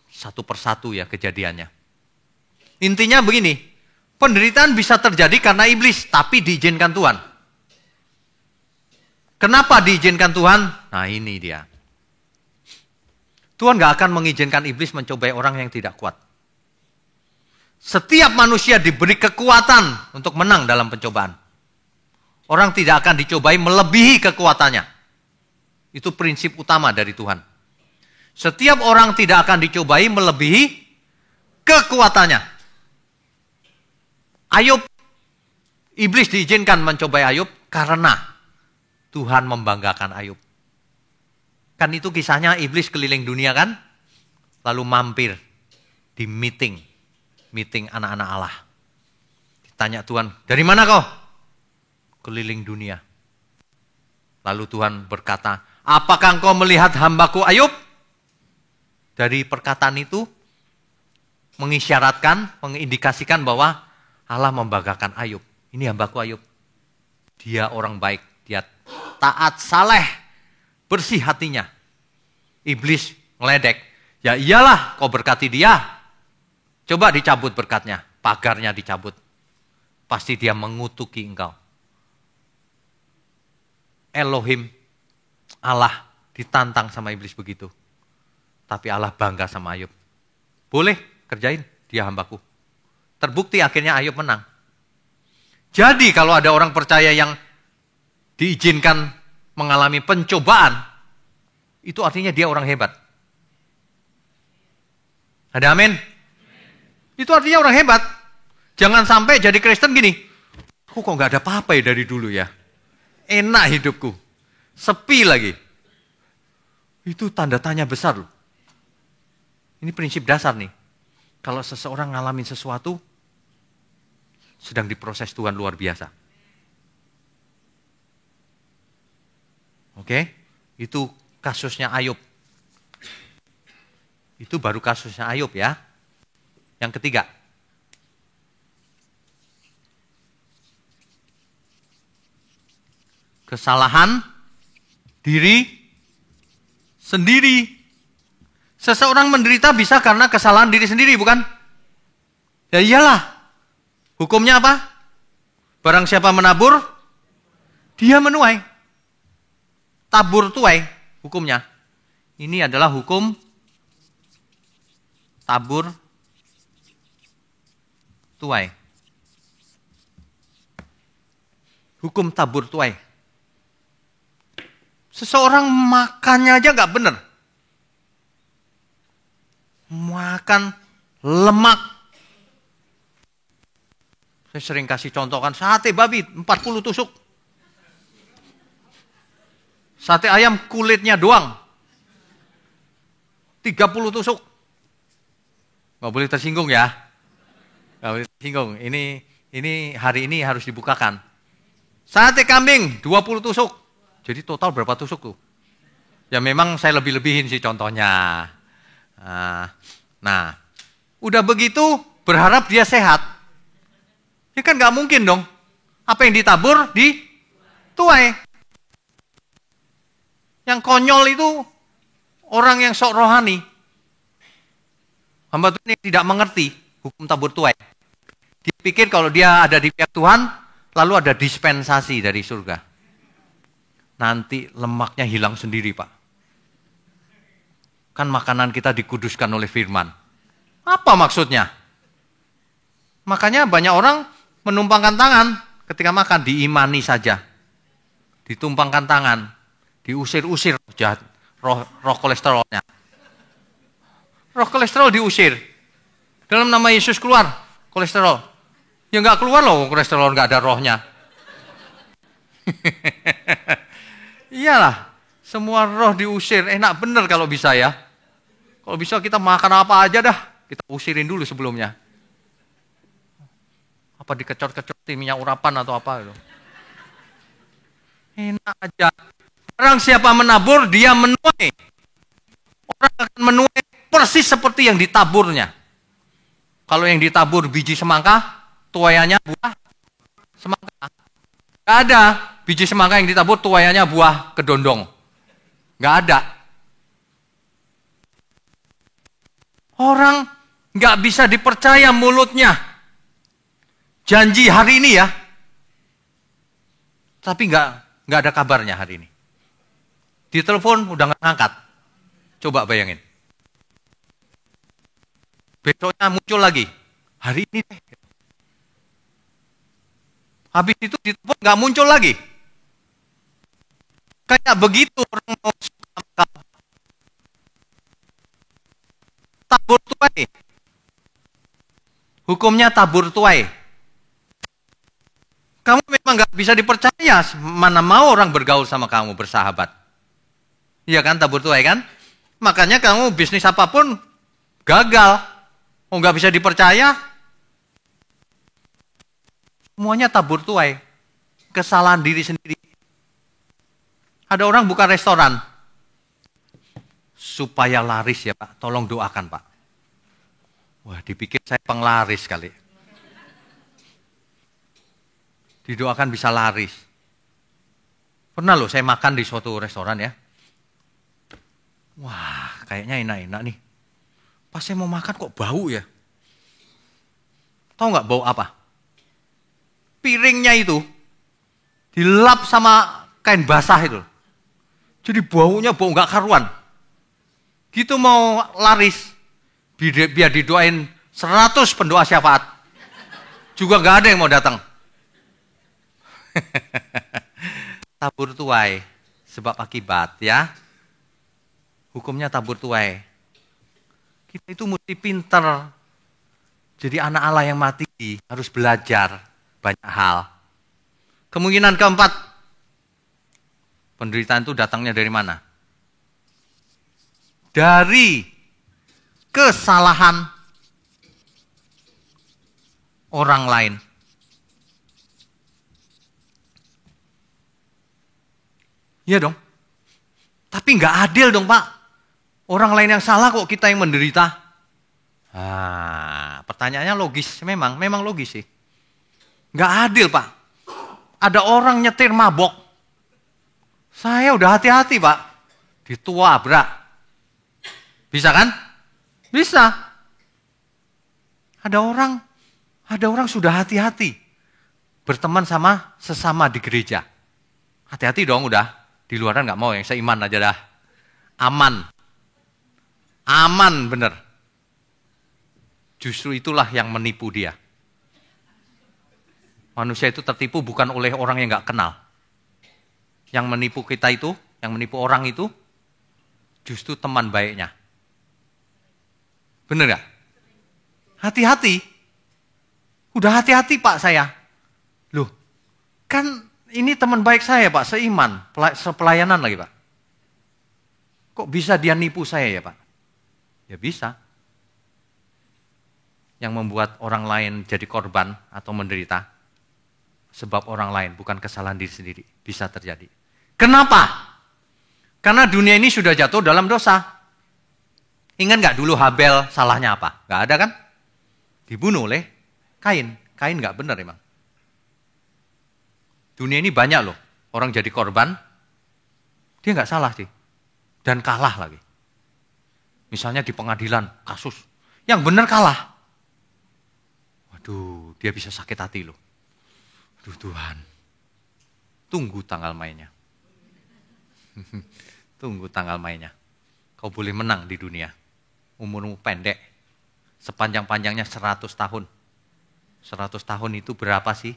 satu persatu ya kejadiannya. Intinya begini, penderitaan bisa terjadi karena iblis, tapi diizinkan Tuhan. Kenapa diizinkan Tuhan? Nah ini dia. Tuhan gak akan mengizinkan iblis mencobai orang yang tidak kuat. Setiap manusia diberi kekuatan untuk menang dalam pencobaan. Orang tidak akan dicobai melebihi kekuatannya. Itu prinsip utama dari Tuhan. Setiap orang tidak akan dicobai melebihi kekuatannya. Ayub, iblis diizinkan mencobai Ayub karena Tuhan membanggakan Ayub. Kan itu kisahnya iblis keliling dunia kan? Lalu mampir di meeting anak-anak Allah. Ditanya Tuhan, dari mana kau? Keliling dunia. Lalu Tuhan berkata, apakah engkau melihat hambaku Ayub? Dari perkataan itu mengisyaratkan, mengindikasikan bahwa Allah membanggakan Ayub. Ini hambaku Ayub. Dia orang baik, dia taat, saleh, bersih hatinya. Iblis ngeledek. Ya iyalah kau berkati dia. Coba dicabut berkatnya. Pagarnya dicabut. Pasti dia mengutuki engkau. Elohim, Allah ditantang sama iblis begitu. Tapi Allah bangga sama Ayub. Boleh kerjain, dia hambaku. Terbukti akhirnya Ayub menang. Jadi kalau ada orang percaya yang diizinkan mengalami pencobaan, itu artinya dia orang hebat. Ada amin? Itu artinya orang hebat. Jangan sampai jadi Kristen gini, aku kok gak ada apa-apa ya dari dulu ya. Enak hidupku. Sepi lagi. Itu tanda tanya besar loh. Ini prinsip dasar nih. Kalau seseorang ngalamin sesuatu, sedang diproses Tuhan luar biasa. Oke? Itu kasusnya Ayub. Itu baru kasusnya Ayub ya. Yang ketiga. Kesalahan diri sendiri. Seseorang menderita bisa karena kesalahan diri sendiri, bukan? Ya iyalah. Hukumnya apa? Barang siapa menabur, dia menuai. Tabur tuai hukumnya. Ini adalah hukum tabur tuai. Hukum tabur tuai. Seseorang makannya aja gak benar. Makan lemak. Saya sering kasih contoh kan, sate babi 40 tusuk. Sate ayam kulitnya doang 30 tusuk. Gak boleh tersinggung ya. Gak boleh tersinggung. Ini hari ini harus dibukakan. Sate kambing 20 tusuk. Jadi total berapa tusuk tuh? Ya memang saya lebih-lebihin sih contohnya. Nah, udah begitu berharap dia sehat. Ya kan gak mungkin dong. Apa yang ditabur dituai. Yang konyol itu orang yang sok rohani. Hamba Tuhan yang tidak mengerti hukum tabur tuai. Dia pikir kalau dia ada di pihak Tuhan, lalu ada dispensasi dari surga. Nanti lemaknya hilang sendiri, Pak. Kan makanan kita dikuduskan oleh firman. Apa maksudnya? Makanya banyak orang menumpangkan tangan ketika makan, diimani saja. Ditumpangkan tangan, diusir-usir jahat, roh kolesterolnya. Roh kolesterol diusir. Dalam nama Yesus keluar kolesterol. Ya nggak keluar loh kolesterol, nggak ada rohnya. Iyalah, semua roh diusir. Enak bener kalau bisa ya. Kalau bisa kita makan apa aja dah, kita usirin dulu sebelumnya. Apa dikecor-kecorin minyak urapan atau apa gitu. Enak aja. Barang siapa menabur, dia menuai. Orang akan menuai persis seperti yang ditaburnya. Kalau yang ditabur biji semangka, tuaiannya buah Semangka. Nggak ada biji semangka yang ditabur tuaiannya buah kedondong. Nggak ada. Orang nggak bisa dipercaya mulutnya. Janji hari ini ya. Tapi nggak ada kabarnya hari ini. Di telepon udah nggak ngangkat. Coba bayangin. Besoknya muncul lagi. Hari ini deh. Habis itu di telepon nggak muncul lagi. Kayak begitu orang mau suka sama kamu. Tabur tuai. Hukumnya tabur tuai. Kamu memang nggak bisa dipercaya. Mana mau orang bergaul sama kamu, bersahabat. Iya kan, tabur tuai kan? Makanya kamu bisnis apapun gagal. Oh, nggak bisa dipercaya. Semuanya tabur tuai. Kesalahan diri sendiri. Ada orang buka restoran. Supaya laris ya Pak. Tolong doakan Pak. Wah, dipikir saya penglaris kali. Didoakan bisa laris. Pernah loh saya makan di suatu restoran ya. Wah, kayaknya enak-enak nih. Pas saya mau makan kok bau ya. Tahu nggak bau apa? Piringnya itu dilap sama kain basah itu. Jadi baunya bau nggak karuan. Gitu mau laris, biar didoain 100 pendoa syafaat. Juga nggak ada yang mau datang. Tabur tuai, sebab akibat ya. Hukumnya tabur tuai. Kita itu mesti pinter. Jadi anak Allah yang mati harus belajar banyak hal. Kemungkinan keempat, penderitaan itu datangnya dari mana? Dari kesalahan orang lain. Iya dong. Tapi nggak adil dong Pak. Orang lain yang salah kok kita yang menderita. Pertanyaannya logis, memang logis sih. Nggak adil Pak. Ada orang nyetir mabok. Saya udah hati-hati Pak. Ditabrak. Bisa kan? Bisa. Ada orang sudah hati-hati. Berteman sama sesama di gereja. Hati-hati dong udah. Di luaran nggak mau, yang seiman aja dah. Aman bener. Justru itulah yang menipu dia. Manusia itu tertipu bukan oleh orang yang nggak kenal. Yang menipu kita itu, yang menipu orang itu, justru teman baiknya. Bener gak? Hati-hati. Udah hati-hati Pak saya. Loh, kan ini teman baik saya Pak, seiman, sepelayanan lagi Pak. Kok bisa dia nipu saya ya Pak? Ya bisa. Yang membuat orang lain jadi korban atau menderita. Sebab orang lain, bukan kesalahan diri sendiri. Bisa terjadi. Kenapa? Karena dunia ini sudah jatuh dalam dosa. Ingat gak dulu Habel salahnya apa? Gak ada kan? Dibunuh oleh Kain. Kain gak benar emang. Dunia ini banyak loh. Orang jadi korban. Dia gak salah sih. Dan kalah lagi. Misalnya di pengadilan, kasus. Yang benar kalah. Waduh, dia bisa sakit hati loh. Aduh Tuhan, tunggu tanggal mainnya. Tunggu tanggal mainnya. Kau boleh menang di dunia. Umurmu pendek. Sepanjang-panjangnya 100 tahun. 100 tahun itu berapa sih?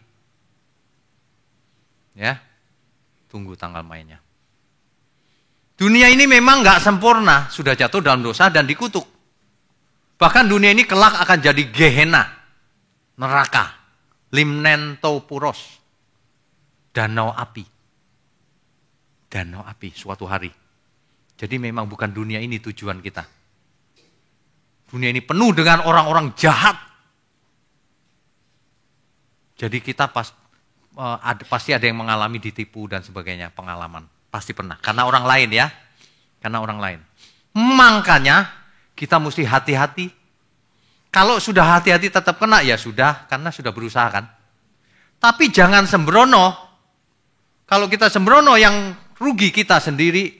Ya, tunggu tanggal mainnya. Dunia ini memang gak sempurna. Sudah jatuh dalam dosa dan dikutuk. Bahkan dunia ini kelak akan jadi Gehenna. Neraka. Limnentopuros, danau api. Danau api suatu hari. Jadi memang bukan dunia ini tujuan kita. Dunia ini penuh dengan orang-orang jahat. Jadi kita pasti ada yang mengalami ditipu dan sebagainya, pengalaman. Pasti pernah, karena orang lain ya. Karena orang lain. Makanya kita mesti hati-hati. Kalau sudah hati-hati tetap kena, ya sudah, karena sudah berusaha kan. Tapi jangan sembrono. Kalau kita sembrono yang rugi kita sendiri.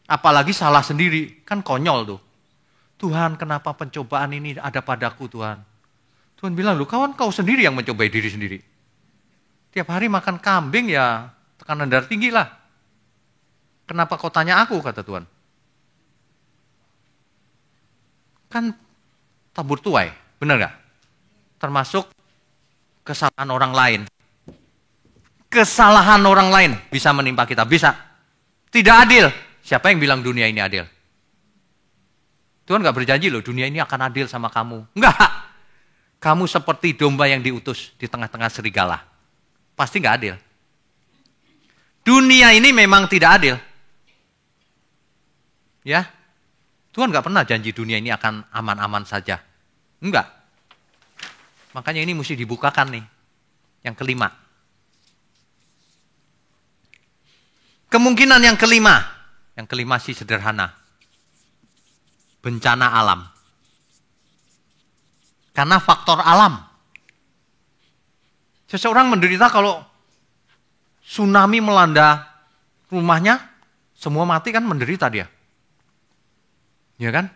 Apalagi salah sendiri. Kan konyol tuh. Tuhan, kenapa pencobaan ini ada padaku Tuhan? Tuhan bilang, loh kawan kau sendiri yang mencobai diri sendiri. Tiap hari makan kambing ya tekanan darah tinggi lah. Kenapa kau tanya aku, kata Tuhan. Kan tabur tuai, benar gak? Termasuk kesalahan orang lain. Kesalahan orang lain bisa menimpa kita, bisa. Tidak adil. Siapa yang bilang dunia ini adil? Tuhan gak berjanji loh, dunia ini akan adil sama kamu. Enggak. Kamu seperti domba yang diutus di tengah-tengah serigala. Pasti nggak adil. Dunia ini memang tidak adil. Ya, Tuhan nggak pernah janji dunia ini akan aman-aman saja. Enggak. Makanya ini mesti dibukakan nih. Yang kelima. Kemungkinan yang kelima. Yang kelima sih sederhana. Bencana alam. Karena faktor alam. Seseorang menderita kalau tsunami melanda rumahnya, semua mati kan menderita dia. Ya kan?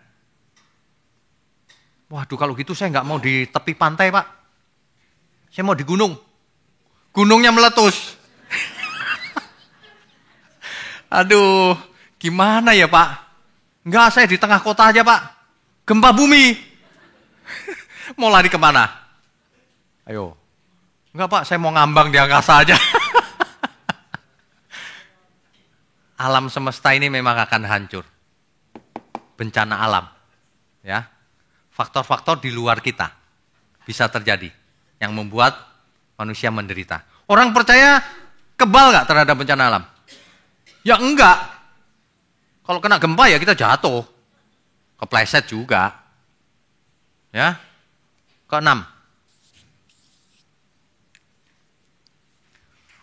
Waduh kalau gitu saya nggak mau di tepi pantai Pak. Saya mau di gunung. Gunungnya meletus. Aduh, gimana ya Pak? Enggak, saya di tengah kota aja Pak. Gempa bumi. Mau lari kemana? Ayo. Enggak Pak, saya mau ngambang di angkasa aja. Alam semesta ini memang akan hancur. Bencana alam. Ya. Faktor-faktor di luar kita bisa terjadi. Yang membuat manusia menderita. Orang percaya kebal nggak terhadap bencana alam? Ya enggak. Kalau kena gempa ya kita jatuh. Kepleset juga. Ya. Keenam.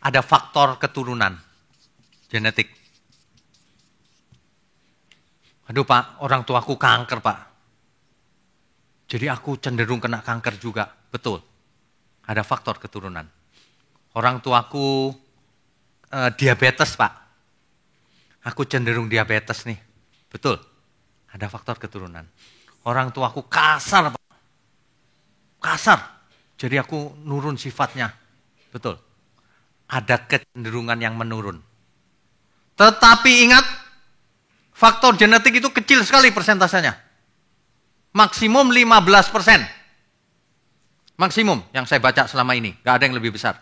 Ada faktor keturunan. Genetik. Aduh Pak, orang tuaku kanker Pak. Jadi aku cenderung kena kanker juga. Betul. Ada faktor keturunan. Orang tuaku diabetes Pak. Aku cenderung diabetes nih. Betul. Ada faktor keturunan. Orang tuaku kasar Pak. Kasar. Jadi aku nurun sifatnya. Betul. Ada kecenderungan yang menurun. Tetapi ingat, faktor genetik itu kecil sekali persentasenya. Maksimum 15%. Maksimum yang saya baca selama ini. Gak ada yang lebih besar.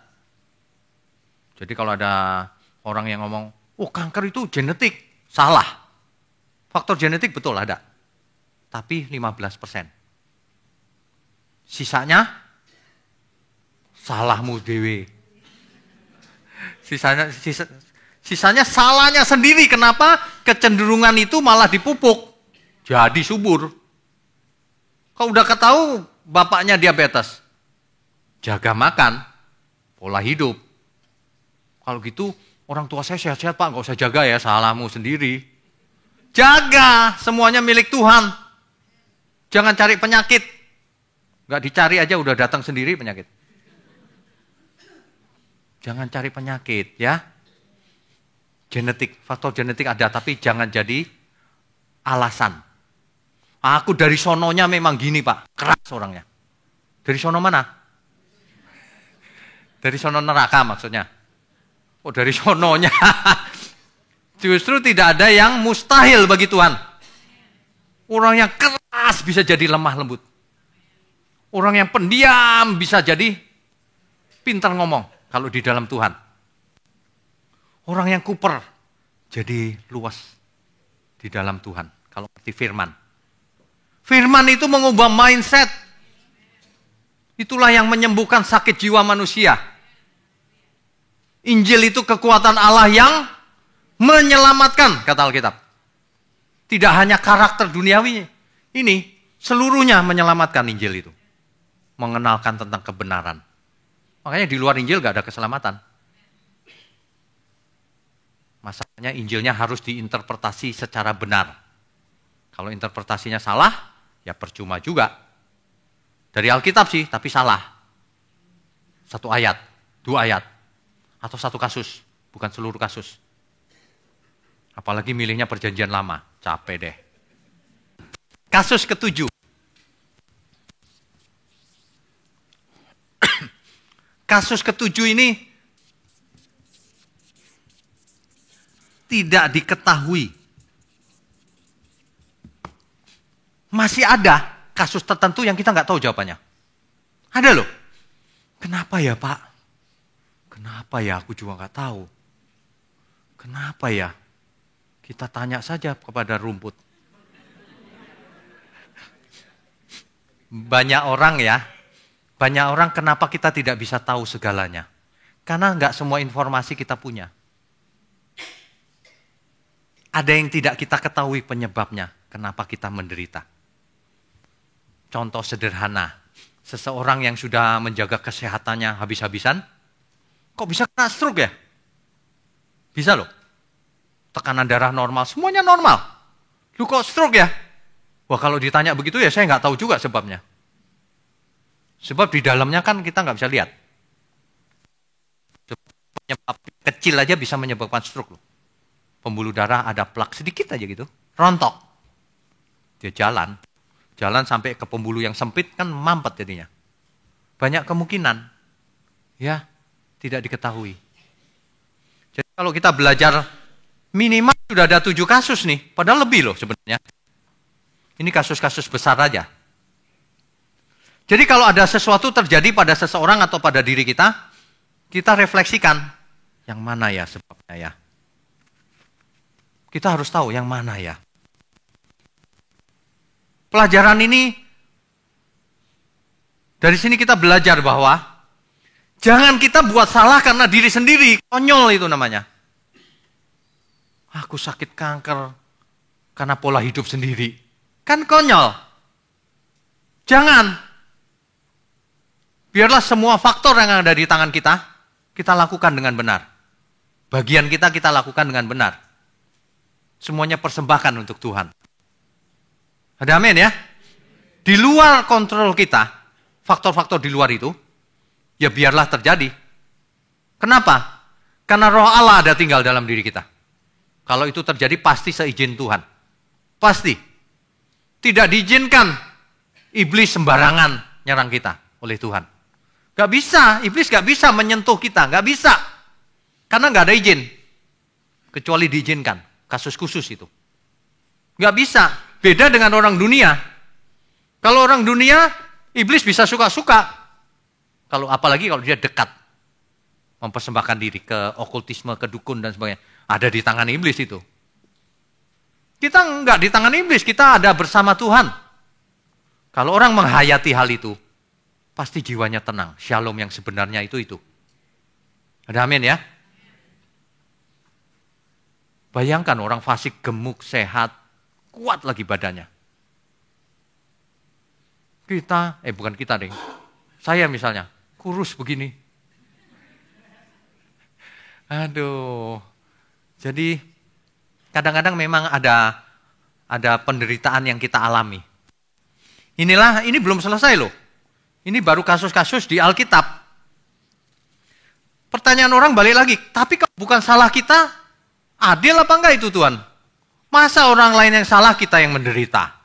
Jadi kalau ada orang yang ngomong, oh kanker itu genetik. Salah. Faktor genetik betul ada. Tapi 15%. Sisanya, salahmu dewe. Sisanya salahnya sendiri. Kenapa? Kecenderungan itu malah dipupuk. Jadi subur. Kau udah ketahui bapaknya diabetes. Jaga makan. Pola hidup. Kalau gitu, orang tua saya sehat-sehat Pak. Gak usah jaga ya, salahmu sendiri. Jaga, semuanya milik Tuhan. Jangan cari penyakit. Gak dicari aja udah datang sendiri penyakit. Jangan cari penyakit ya. Genetik, faktor genetik ada tapi jangan jadi alasan. Aku dari sononya memang gini Pak, keras orangnya. Dari sono mana? Dari sono neraka maksudnya. Oh dari sononya. Justru tidak ada yang mustahil bagi Tuhan. Orang yang keras bisa jadi lemah lembut. Orang yang pendiam bisa jadi pintar ngomong kalau di dalam Tuhan. Orang yang kuper jadi luas di dalam Tuhan. Kalau seperti firman. Firman itu mengubah mindset. Itulah yang menyembuhkan sakit jiwa manusia. Injil itu kekuatan Allah yang menyelamatkan, kata Alkitab. Tidak hanya karakter duniawi. Ini seluruhnya menyelamatkan Injil itu. Mengenalkan tentang kebenaran. Makanya di luar Injil gak ada keselamatan. Masalahnya Injilnya harus diinterpretasi secara benar. Kalau interpretasinya salah, ya percuma juga. Dari Alkitab sih, tapi salah. Satu ayat. 2 ayat. Atau 1 kasus, bukan seluruh kasus. Apalagi milihnya perjanjian lama, capek deh. Kasus ke-7. Kasus ke-7 ini tidak diketahui. Masih ada kasus tertentu yang kita nggak tahu jawabannya. Ada loh. Kenapa ya Pak? Kenapa ya? Aku juga nggak tahu. Kenapa ya? Kita tanya saja kepada rumput. Banyak orang kenapa kita tidak bisa tahu segalanya? Karena nggak semua informasi kita punya. Ada yang tidak kita ketahui penyebabnya, kenapa kita menderita. Contoh sederhana, seseorang yang sudah menjaga kesehatannya habis-habisan, kok bisa kena stroke ya? Bisa loh. Tekanan darah normal, semuanya normal. Lu kok stroke ya? Wah kalau ditanya begitu ya saya nggak tahu juga sebabnya. Sebab di dalamnya kan kita nggak bisa lihat. Penyebab kecil aja bisa menyebabkan stroke loh. Pembuluh darah ada plak sedikit aja gitu, rontok. Dia jalan sampai ke pembuluh yang sempit kan mampet jadinya. Banyak kemungkinan, ya tidak diketahui. Jadi kalau kita belajar minimal sudah ada 7 kasus nih, padahal lebih loh sebenarnya. Ini kasus-kasus besar aja. Jadi kalau ada sesuatu terjadi pada seseorang atau pada diri kita, kita refleksikan, yang mana ya sebabnya ya. Kita harus tahu yang mana ya. Pelajaran ini, dari sini kita belajar bahwa jangan kita buat salah karena diri sendiri. Konyol itu namanya. Aku sakit kanker karena pola hidup sendiri. Kan konyol. Jangan. Biarlah semua faktor yang ada di tangan kita lakukan dengan benar. Bagian kita lakukan dengan benar. Semuanya persembahkan untuk Tuhan. Ada amin ya? Di luar kontrol kita, faktor-faktor di luar itu, ya biarlah terjadi. Kenapa? Karena roh Allah ada tinggal dalam diri kita. Kalau itu terjadi pasti seizin Tuhan. Pasti. Tidak diizinkan iblis sembarangan nyerang kita oleh Tuhan. Gak bisa, iblis gak bisa menyentuh kita, gak bisa. Karena gak ada izin. Kecuali diizinkan, kasus khusus itu. Gak bisa. Beda dengan orang dunia. Kalau orang dunia, iblis bisa suka-suka. Apalagi kalau dia dekat. Mempersembahkan diri ke okultisme, ke dukun dan sebagainya. Ada di tangan iblis itu. Kita enggak di tangan iblis, kita ada bersama Tuhan. Kalau orang menghayati hal itu, pasti jiwanya tenang. Shalom yang sebenarnya itu. Ada amin ya? Bayangkan orang fasik, gemuk, sehat, kuat lagi badannya. Bukan kita deh. Saya misalnya, kurus begini. Aduh. Jadi kadang-kadang memang ada penderitaan yang kita alami. Ini belum selesai loh. Ini baru kasus-kasus di Alkitab. Pertanyaan orang balik lagi, tapi kalau bukan salah kita, adil apa enggak itu Tuhan? Masa orang lain yang salah, kita yang menderita?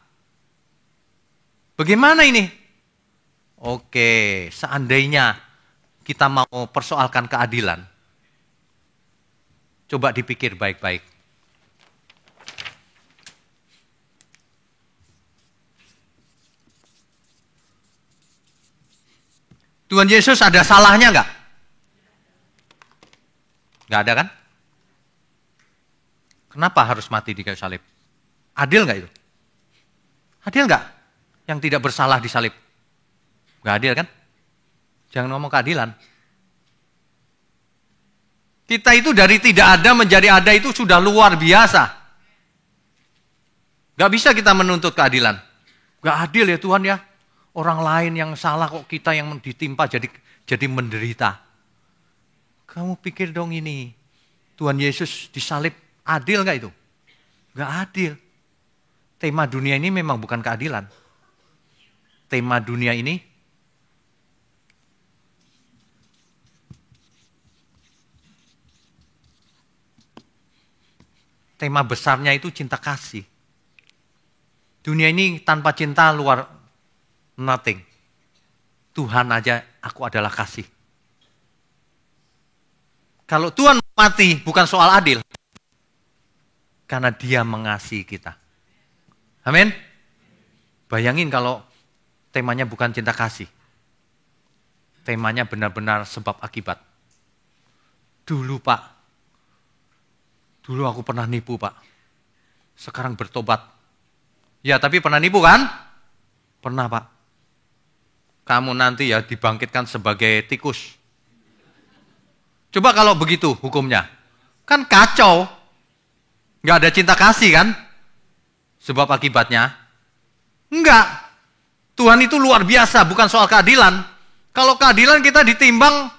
Bagaimana ini? Oke, seandainya kita mau persoalkan keadilan, coba dipikir baik-baik. Tuhan Yesus ada salahnya enggak? Enggak ada kan? Kenapa harus mati di kayu salib? Adil enggak itu? Adil enggak? Yang tidak bersalah disalib. Enggak adil kan? Jangan ngomong keadilan. Kita itu dari tidak ada menjadi ada itu sudah luar biasa. Enggak bisa kita menuntut keadilan. Enggak adil ya Tuhan ya. Orang lain yang salah kok kita yang ditimpa jadi menderita. Kamu pikir dong ini. Tuhan Yesus disalib. Adil nggak itu? Nggak adil. Tema dunia ini memang bukan keadilan. Tema dunia ini tema besarnya itu cinta kasih. Dunia ini tanpa cinta luar nothing. Tuhan aja, aku adalah kasih. Kalau Tuhan mati bukan soal adil. Karena dia mengasihi kita. Amin. Bayangin kalau temanya bukan cinta kasih. Temanya benar-benar sebab akibat. Dulu Pak, dulu aku pernah nipu Pak. Sekarang bertobat. Ya tapi pernah nipu kan? Pernah Pak. Kamu nanti ya dibangkitkan sebagai tikus. Coba kalau begitu hukumnya. Kan kacau. Nggak ada cinta kasih kan? Sebab akibatnya. Enggak. Tuhan itu luar biasa, bukan soal keadilan. Kalau keadilan kita ditimbang,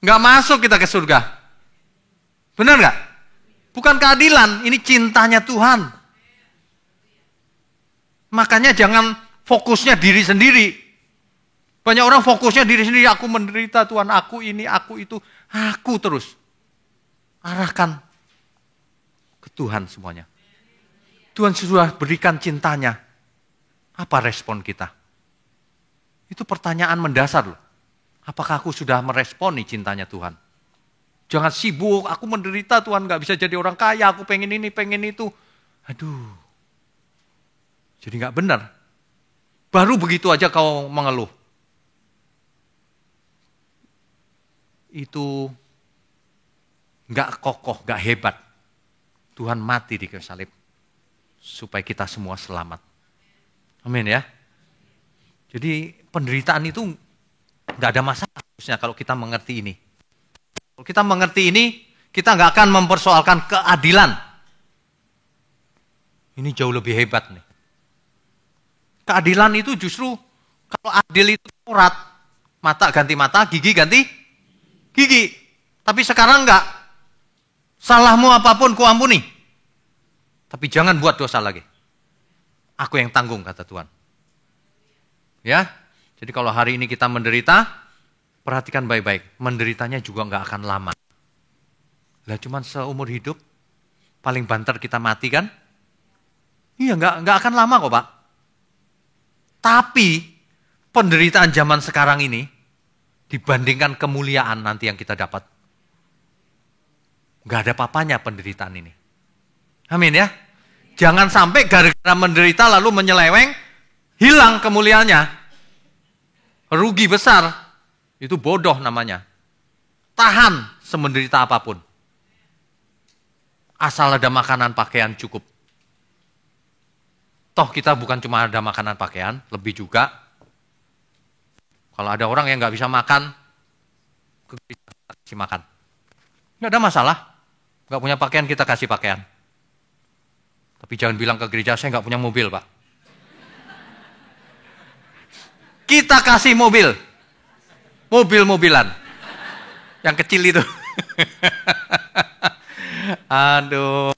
nggak masuk kita ke surga. Benar nggak? Bukan keadilan, ini cintanya Tuhan. Makanya jangan fokusnya diri sendiri. Banyak orang fokusnya diri sendiri, aku menderita Tuhan, aku ini, aku itu. Aku terus. Arahkan ke Tuhan semuanya. Tuhan sudah berikan cintanya. Apa respon kita? Itu pertanyaan mendasar loh. Apakah aku sudah meresponi cintanya Tuhan? Jangan sibuk, aku menderita Tuhan, gak bisa jadi orang kaya, aku pengen ini, pengen itu. Aduh. Jadi gak benar. Baru begitu aja kau mengeluh. Itu gak kokoh, gak hebat. Tuhan mati di kayu salib. Supaya kita semua selamat. Amin ya. Jadi penderitaan itu gak ada masalah harusnya kalau kita mengerti ini. Kalau kita mengerti ini, kita gak akan mempersoalkan keadilan. Ini jauh lebih hebat nih. Keadilan itu justru, kalau adil itu urat. Mata ganti mata, gigi ganti gigi. Tapi sekarang enggak. Salahmu apapun kuampuni. Tapi jangan buat dosa lagi. Aku yang tanggung, kata Tuhan. Ya, jadi kalau hari ini kita menderita, perhatikan baik-baik. Menderitanya juga enggak akan lama. Lah cuman seumur hidup, paling banter kita mati kan? Iya, enggak akan lama kok Pak. Tapi penderitaan zaman sekarang ini dibandingkan kemuliaan nanti yang kita dapat, nggak ada papanya penderitaan ini. Amin ya. Jangan sampai gara-gara menderita lalu menyeleweng, hilang kemuliaannya. Rugi besar. Itu bodoh namanya. Tahan semenderita apapun. Asal ada makanan pakaian cukup. Toh kita bukan cuma ada makanan pakaian, lebih juga. Kalau ada orang yang nggak bisa makan, kasih makan. Nggak ada masalah. Nggak punya pakaian, kita kasih pakaian. Tapi jangan bilang ke gereja, saya nggak punya mobil Pak. Kita kasih mobil. Mobil-mobilan. Yang kecil itu. Aduh.